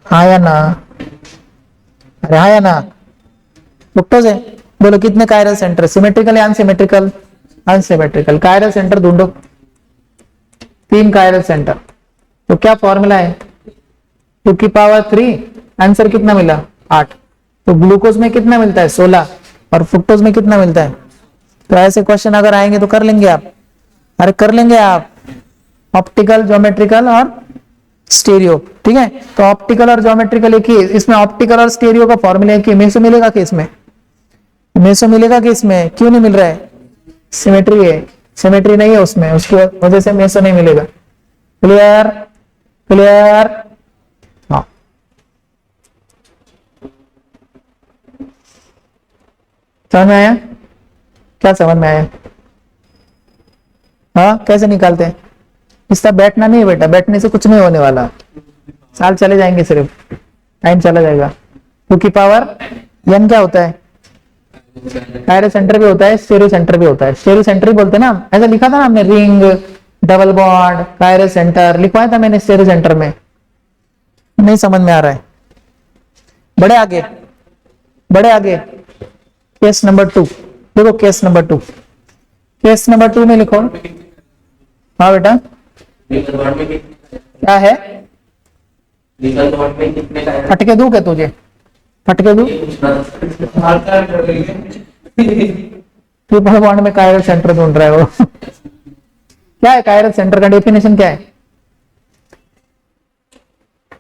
हाँ या ना, अरे हाँ या ना, फ्रुक्टोज है। बोलो कितने कायरल सेंटर, सिमेट्रिकल या अनसिमेट्रिकल? अनसिमेट्रिकल। कायरल सेंटर ढूंढो, 3 कायरल सेंटर। तो क्या फॉर्मूला है, 2 की पावर 3, आंसर कितना मिला 8। तो ग्लूकोज में कितना मिलता है 16 और फ्रुक्टोज में कितना मिलता है? तो ऐसे क्वेश्चन अगर आएंगे तो कर लेंगे आप, अरे कर लेंगे आप, ऑप्टिकल, ज्योमेट्रिकल और स्टेरियो, ठीक है। तो ऑप्टिकल और ज्योमेट्रिकल एक ही, इसमें ऑप्टिकल और स्टेरियो का फॉर्मूला एक ही। मेसो मिलेगा कि इसमें, मेसो मिलेगा कि इसमें, क्यों नहीं मिल रहा है, सिमेट्री है, सिमेट्री नहीं है उसमें, उसकी वजह से मेसो नहीं मिलेगा। क्लियर, क्लियर, हाँ समझ में आया, क्या समझ में आया? हाँ कैसे निकालते हैं, इसका बैठना नहीं है बेटा, बैठने से कुछ नहीं होने वाला, साल चले जाएंगे, सिर्फ टाइम चला जाएगा। 2 की पावर n क्या होता है, कायरल सेंटर भी होता है, स्टेरियो सेंटर भी होता है, स्टेरियो सेंटर ही बोलते हैं ना, ऐसा लिखा था ना हमने, ring, double bond, chiral centre लिखवाया था मैंने स्टेरियो सेंटर में, नहीं समझ में आ रहा है? बड़े आगे, बड़े आगे, केस नंबर 2 देखो, केस नंबर 2, केस नंबर 2 में लिखो। हाँ बेटा क्या है, फटके दूं क्या तुझे, फटके दूं? ट्रिपल बॉन्ड में कायरल सेंटर ढूंढ रहा है वो। क्या है कायरल सेंटर का डेफिनेशन क्या है?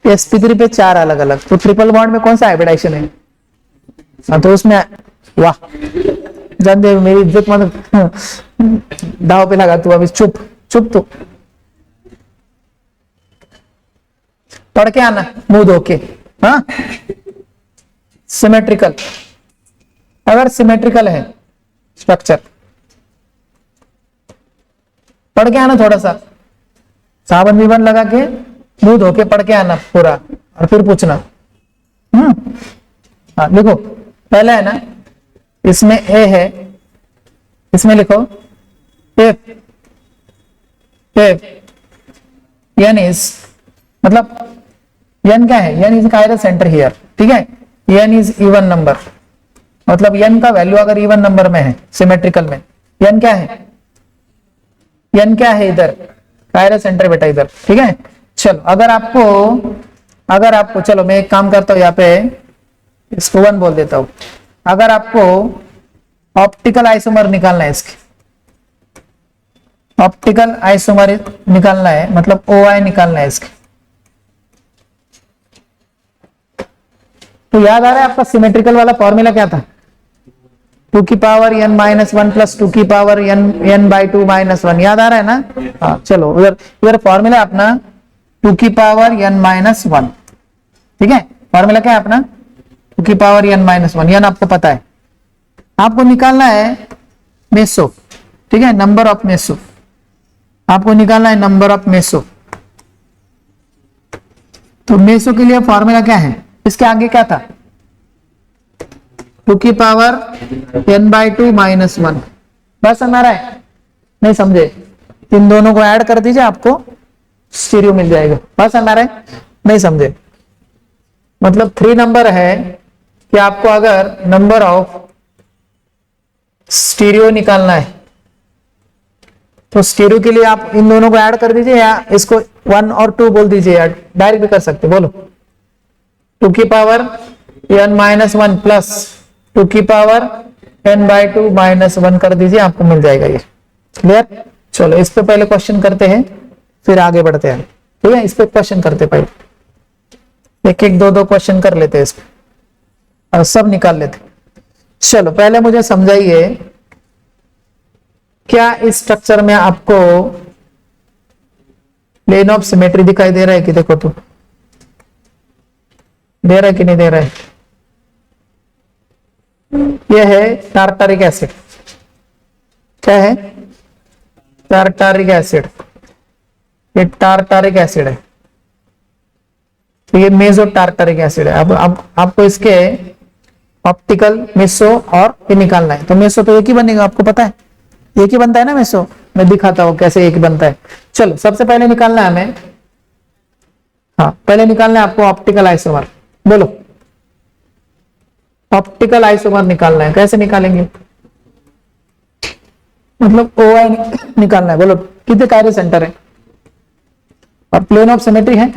sp3 पे 4 अलग अलग, तो ट्रिपल बॉन्ड में कौन सा हाइब्रिडाइजेशन है? हाँ तो उसमें, वाह जान दे, मेरी इज्जत मत दाव पे लगा तू, अभी चुप चुप तू, पढ़ के आना मुंह धो के। हाँ सिमेट्रिकल, अगर सिमेट्रिकल है स्ट्रक्चर, पढ़ के आना, थोड़ा सा साबन विबन लगा के मुंह धो के पढ़ के आना पूरा, और फिर पूछना। हाँ देखो पहला है ना, इसमें ए है, इसमें लिखो इफ n इज, मतलब n क्या है, n is chiral centre here, ठीक है, n इज इवन नंबर, मतलब n का वैल्यू अगर इवन नंबर में है सिमेट्रिकल में, n क्या है, n क्या है इधर, कायरल सेंटर बेटा इधर, ठीक है। चलो अगर आपको चलो मैं एक काम करता हूं, यहाँ पे इसको 1 बोल देता हूं। अगर आपको ऑप्टिकल आइसोमर निकालना है, इसके ऑप्टिकल आइसोमर निकालना है, मतलब OI निकालना है इसके, तो याद आ रहा है आपका सिमेट्रिकल वाला फॉर्मूला क्या था, 2 की पावर n माइनस 1 प्लस 2 की पावर n बाई 2 माइनस 1, याद आ रहा है ना? हाँ चलो इधर फॉर्मूला अपना 2 की पावर n माइनस 1, ठीक है। फॉर्मूला क्या है अपना, 2 की पावर n माइनस 1, n आपको पता है, आपको निकालना है मेसो, ठीक है, नंबर ऑफ मेसो आपको निकालना है, नंबर ऑफ मेसो। तो मेसो के लिए फॉर्मूला क्या है, इसके आगे क्या था, 2 की पावर n/2 -1। बस हमारा है, नहीं समझे, इन दोनों को ऐड कर दीजिए, आपको स्टीरियो मिल जाएगा। बस हमारा है, नहीं समझे, मतलब 3 नंबर है कि आपको अगर नंबर ऑफ स्टीरियो निकालना है तो स्टीरियो के लिए आप इन दोनों को ऐड कर दीजिए, या इसको 1 और 2 बोल दीजिए, या डायरेक्ट भी कर सकते, बोलो 2 की पावर n-1 प्लस 2 की पावर n/2 -1 कर दीजिए, आपको मिल जाएगा ये। क्लियर? चलो इस पे पहले क्वेश्चन करते हैं, फिर आगे बढ़ते हैं। ठीक है, इस पे क्वेश्चन करते पहले, एक एक दो क्वेश्चन कर लेते हैं इस पे और सब निकाल लेते। चलो पहले मुझे समझाइए, क्या इस स्ट्रक्चर में आपको प्लेन ऑफ सिमेट्री दिखाई दे रहा है कि देखो, तो दे रहा है कि नहीं दे रहा है? यह है टार्टारिक एसिड। क्या है? Tartaric acid. ये टार्टारिक एसिड है, तो ये मेसो टार्टारिक एसिड है। अब आपको इसके ऑप्टिकल, मेसो और ये निकालना है। तो मेसो तो एक ही बनेगा, आपको पता है एक ही बनता है ना मेसो, मैं दिखाता हूं कैसे एक ही बनता है। चलो सबसे पहले निकालना है हमें, हाँ पहले निकालना है आपको ऑप्टिकल आइसोमर। बोलो, ऑप्टिकल आइसोमर निकालना है, कैसे निकालेंगे, मतलब OI निकालना है। बोलो कितने कार्य सेंटर है और प्लेन ऑफ सिमेट्री है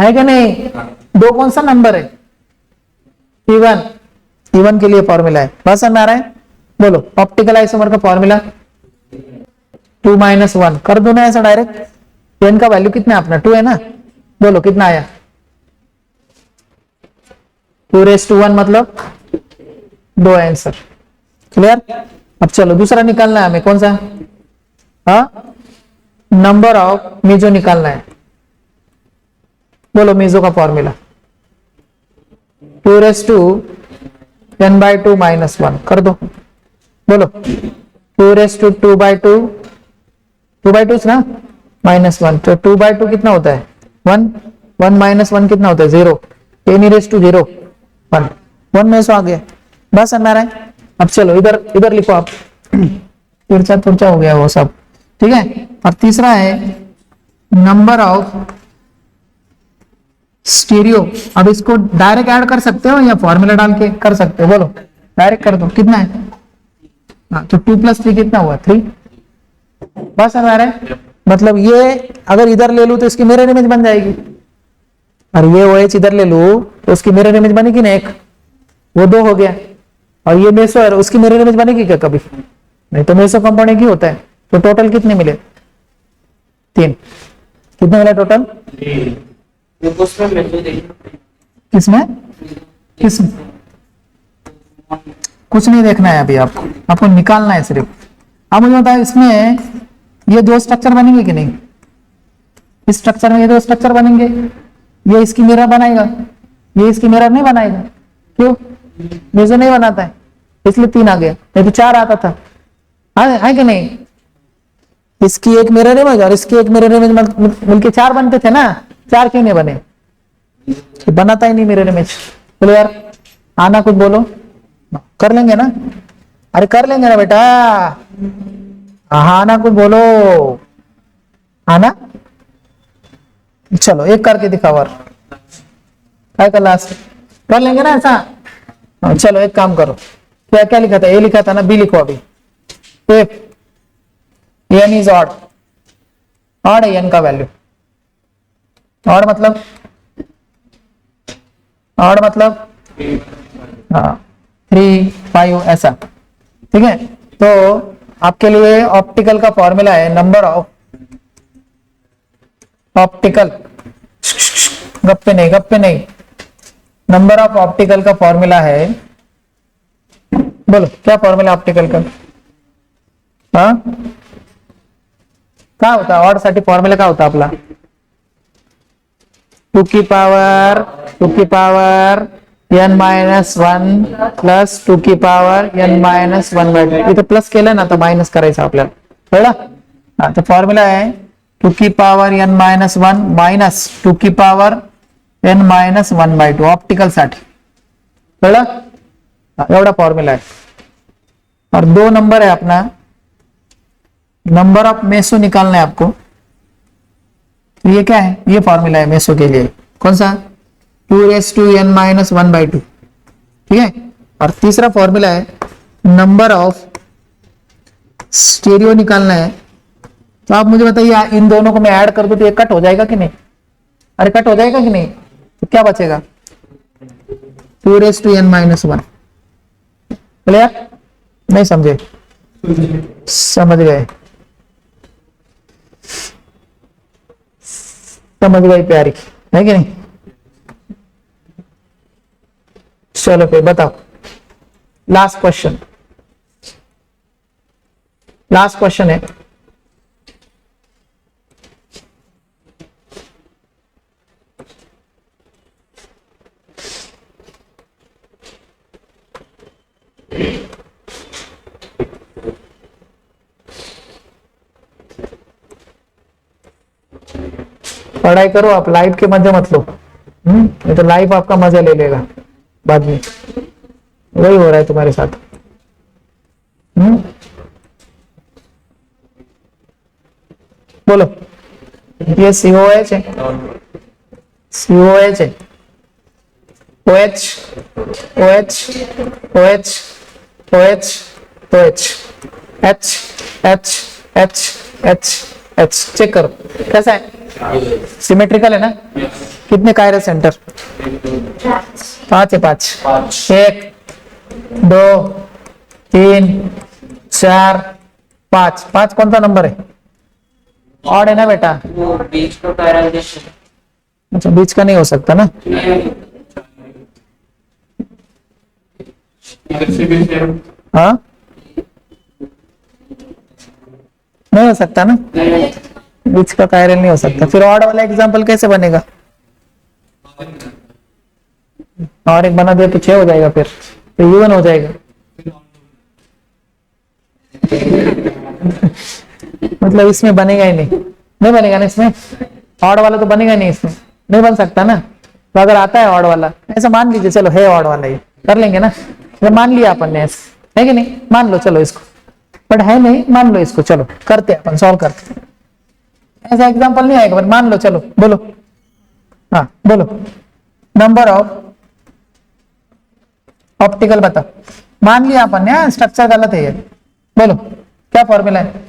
कि नहीं? दो कौन सा नंबर है? E1, E1 के लिए फॉर्मूला है, बस समझ आ रहा है? बोलो ऑप्टिकल आइसोमर का फॉर्मूला 2 - 1 कर दो ना ऐसा डायरेक्ट। n का वैल्यू कितना है अपना, 2 है ना? बोलो कितना आया, 2⁻1 मतलब 2 आंसर। क्लियर? अब चलो दूसरा निकालना है हमें, कौन सा? हाँ, नंबर ऑफ मेसो निकालना है। बोलो मेसो का फॉर्मूला 2⁻n/2 -1 कर दो। बोलो 2⁻2/2, 2/2 ना -1, तो 2/2 कितना होता है? 1, 1 - 1 कितना होता है? 0, 10⁻0 1, 1 में से आ गया, बस हमारा है। अब चलो इधर लिखो आप, तिरछा हो गया वो सब, ठीक है। और तीसरा है नंबर ऑफ स्टीरियो। अब इसको डायरेक्ट ऐड कर सकते हो या फॉर्मूला डाल के कर सकते हो? बोलो डायरेक्ट कर दो, कितना है? हाँ, तो 2 + 3 कितना हुआ? 3, बस हमारा है। मतलब ये अगर इधर ले लूं तो इसकी मिरर इमेज बन जाएगी, और ये OH इधर ले लूं तो उसकी मिरर इमेज बनेगी ना, एक वो 2 हो गया। और ये मेसो है, उसकी मिरर इमेज बनेगी क्या कभी? नहीं, तो मेसो कंपाउंड एक ही होता है। तो टोटल कितने मिले? 3। कितने मिला टोटल? किसमें कुछ नहीं देखना है अभी, आपको निकालना है सिर्फ। अब मुझे बताया इसमें ये 2 स्ट्रक्चर बनेंगे कि नहीं? इस स्ट्रक्चर में ये 2 स्ट्रक्चर बनेंगे, ये इसकी मिरर बनाएगा, ये इसकी मिरर नहीं बनाएगा। क्यों? मेसो नहीं बनाता है, इसलिए 3 आ गया, नहीं तो 4 आता था। है कि नहीं? इसकी एक मिरर इमेज और इसकी एक मिरर इमेज मिलके 4 बनते थे ना, 4 क्यों नहीं बने? बनाता ही नहीं मिरर इमेज। बोलो यार, आना कुछ बोलो, कर लेंगे ना? अरे कर लेंगे ना बेटा, आना कुछ बोलो, आना। चलो एक करके दिखाओ, और क्या लास्ट कर लेंगे ना ऐसा। चलो एक काम करो, क्या लिखा था? ए लिखा था ना, बी लिखो अभी। इफ n इज ऑड है n का वैल्यू, ऑड मतलब हाँ 3, 5 ऐसा, ठीक है। तो आपके लिए ऑप्टिकल का फॉर्मूला है नंबर ऑफ ऑप्टिकल, गप्पे नहीं, नंबर ऑफ ऑप्टिकल का फॉर्मूला है। बोलो क्या फॉर्मूला ऑप्टिकल का? हाँ क्या होता है ऑड साठी फॉर्मूला क्या होता आपला? 2 की power n minus one plus two की power n minus one by two. इथं प्लस केलं ना तर मायनस करायचं आपल्याला, कळलं? हा, तर फॉर्म्युला आहे टू की power n minus one minus two की power n minus one by two, optical साठी, कळलं? एवढा फॉर्म्युला है. और 2 नंबर है अपना, नंबर ऑफ मेसो निकालना है आपको. तो ये क्या है, ये फॉर्मूला है मेसो के लिए. कौन सा? 2n minus one by two. ठीक है. और तीसरा फॉर्मूला है नंबर ऑफ स्टीरियो निकालना है. तो आप मुझे बताइए इन दोनों को मैं ऐड कर दूं तो ये कट हो जाएगा कि नहीं? अरे कट हो जाएगा कि नहीं? तो क्या बचेगा? 2n minus one. क्लियर? नहीं समझे? समझ गए? समझ गई प्यारी है कि नहीं? चलो फिर बताओ, लास्ट क्वेश्चन. लास्ट क्वेश्चन है पढ़ाई करो आप, लाइव के मजे मत लो. ये तो लाइव आपका मजा ले लेगा बाद में. वही हो रहा है तुम्हारे साथ. बोलो. ये COH है, COH है, OH OH OH OH OH H H H H H. Check करो कैसा है, सिमेट्रिकल है ना? कितने कायरस सेंटर? 5 है. 5. 1 2 3 4 5. 5 कौन सा नंबर है? ऑड है ना बेटा? बीच का पैरामीटर. अच्छा, बीच का नहीं हो सकता ना? हाँ, नहीं हो सकता ना? बीच का कायरल नहीं हो सकता. फिर ऑड वाला एग्जांपल कैसे बनेगा? और एक बना दिया तो 6 हो जाएगा, फिर तो इवन हो जाएगा. मतलब इसमें बनेगा ही नहीं, नहीं बनेगा ना इसमें. ऑड वाला तो बनेगा नहीं, इसमें नहीं बन सकता ना. तो अगर आता है ऑड वाला, ऐसा मान लीजिए, चलो है ऑड वाला, ये कर लेंगे ना. तो मान लिया अपन ने, है कि नहीं? मान लो चलो इसको, बट है नहीं, मान लो इसको. चलो करते हैं अपन, सॉल्व करते हैं. ऐसा एग्जांपल नहीं आएगा, बट मान लो. चलो बोलो. हाँ बोलो. नंबर ऑफ ऑप्टिकल बता. मान लिया अपन ने, स्ट्रक्चर गलत है ये. बोलो क्या फॉर्मूला है?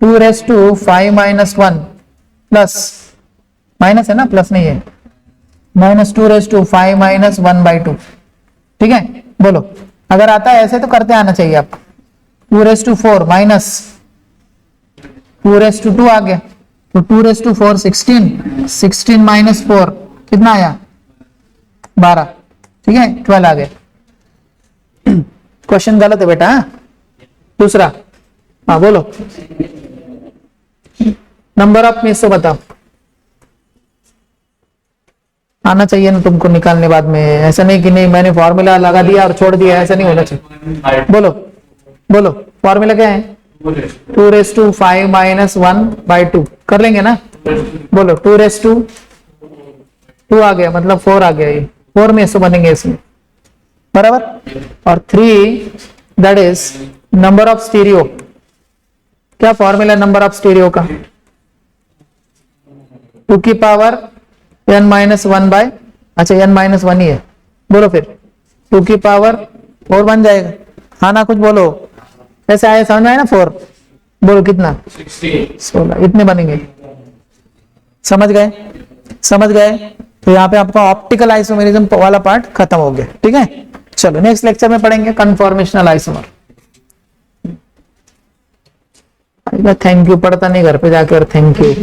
2⁵ माइनस वन प्लस, माइनस है ना, प्लस नहीं है, minus 2⁵ minus one by two. ठीक है. बोलो. अगर आता है ऐसे तो करते आना चाहिए आपको. 2⁴ माइनस 2⁵ आ गया, तो 2⁴ 16. 16 माइनस 4 कितना आया? 12. ठीक है, 12 आ गया. क्वेश्चन गलत है बेटा. दूसरा, हाँ बोलो. नंबर ऑफ मेसो बताओ. आना चाहिए ना तुमको निकालने बाद में. ऐसा नहीं कि नहीं मैंने फॉर्मूला लगा दिया और छोड़ दिया, ऐसा नहीं होना चाहिए. बोलो बोलो. फॉर्मूला क्या है? 2⁵ माइनस वन बाई टू. कर लेंगे ना? बोलो. 2⁵ आ गया, मतलब 4 आ गया. ये 4 मेसो बनेंगे इसमें, बराबर. और 3 that is number of stereo. क्या फॉर्मूला नंबर ऑफ स्टीरियो का? 2 की power n minus one by, अच्छा n माइनस वन ही है. बोलो फिर. 2 की पावर 4 बन जाएगा. हाँ ना, कुछ बोलो. ऐसे आए समझ में आए ना? 4. बोलो कितना? 16. इतने बनेंगे. समझ गए? समझ गए? तो यहाँ पे आपका ऑप्टिकल आइसोमेरिज्म वाला पार्ट खत्म हो गया. ठीक है. चलो नेक्स्ट लेक्चर में पढ़ेंगे कन्फॉर्मेशनल आइसोमर. Thank you. पढ़ता नहीं घर पे जाके, और थैंक यू.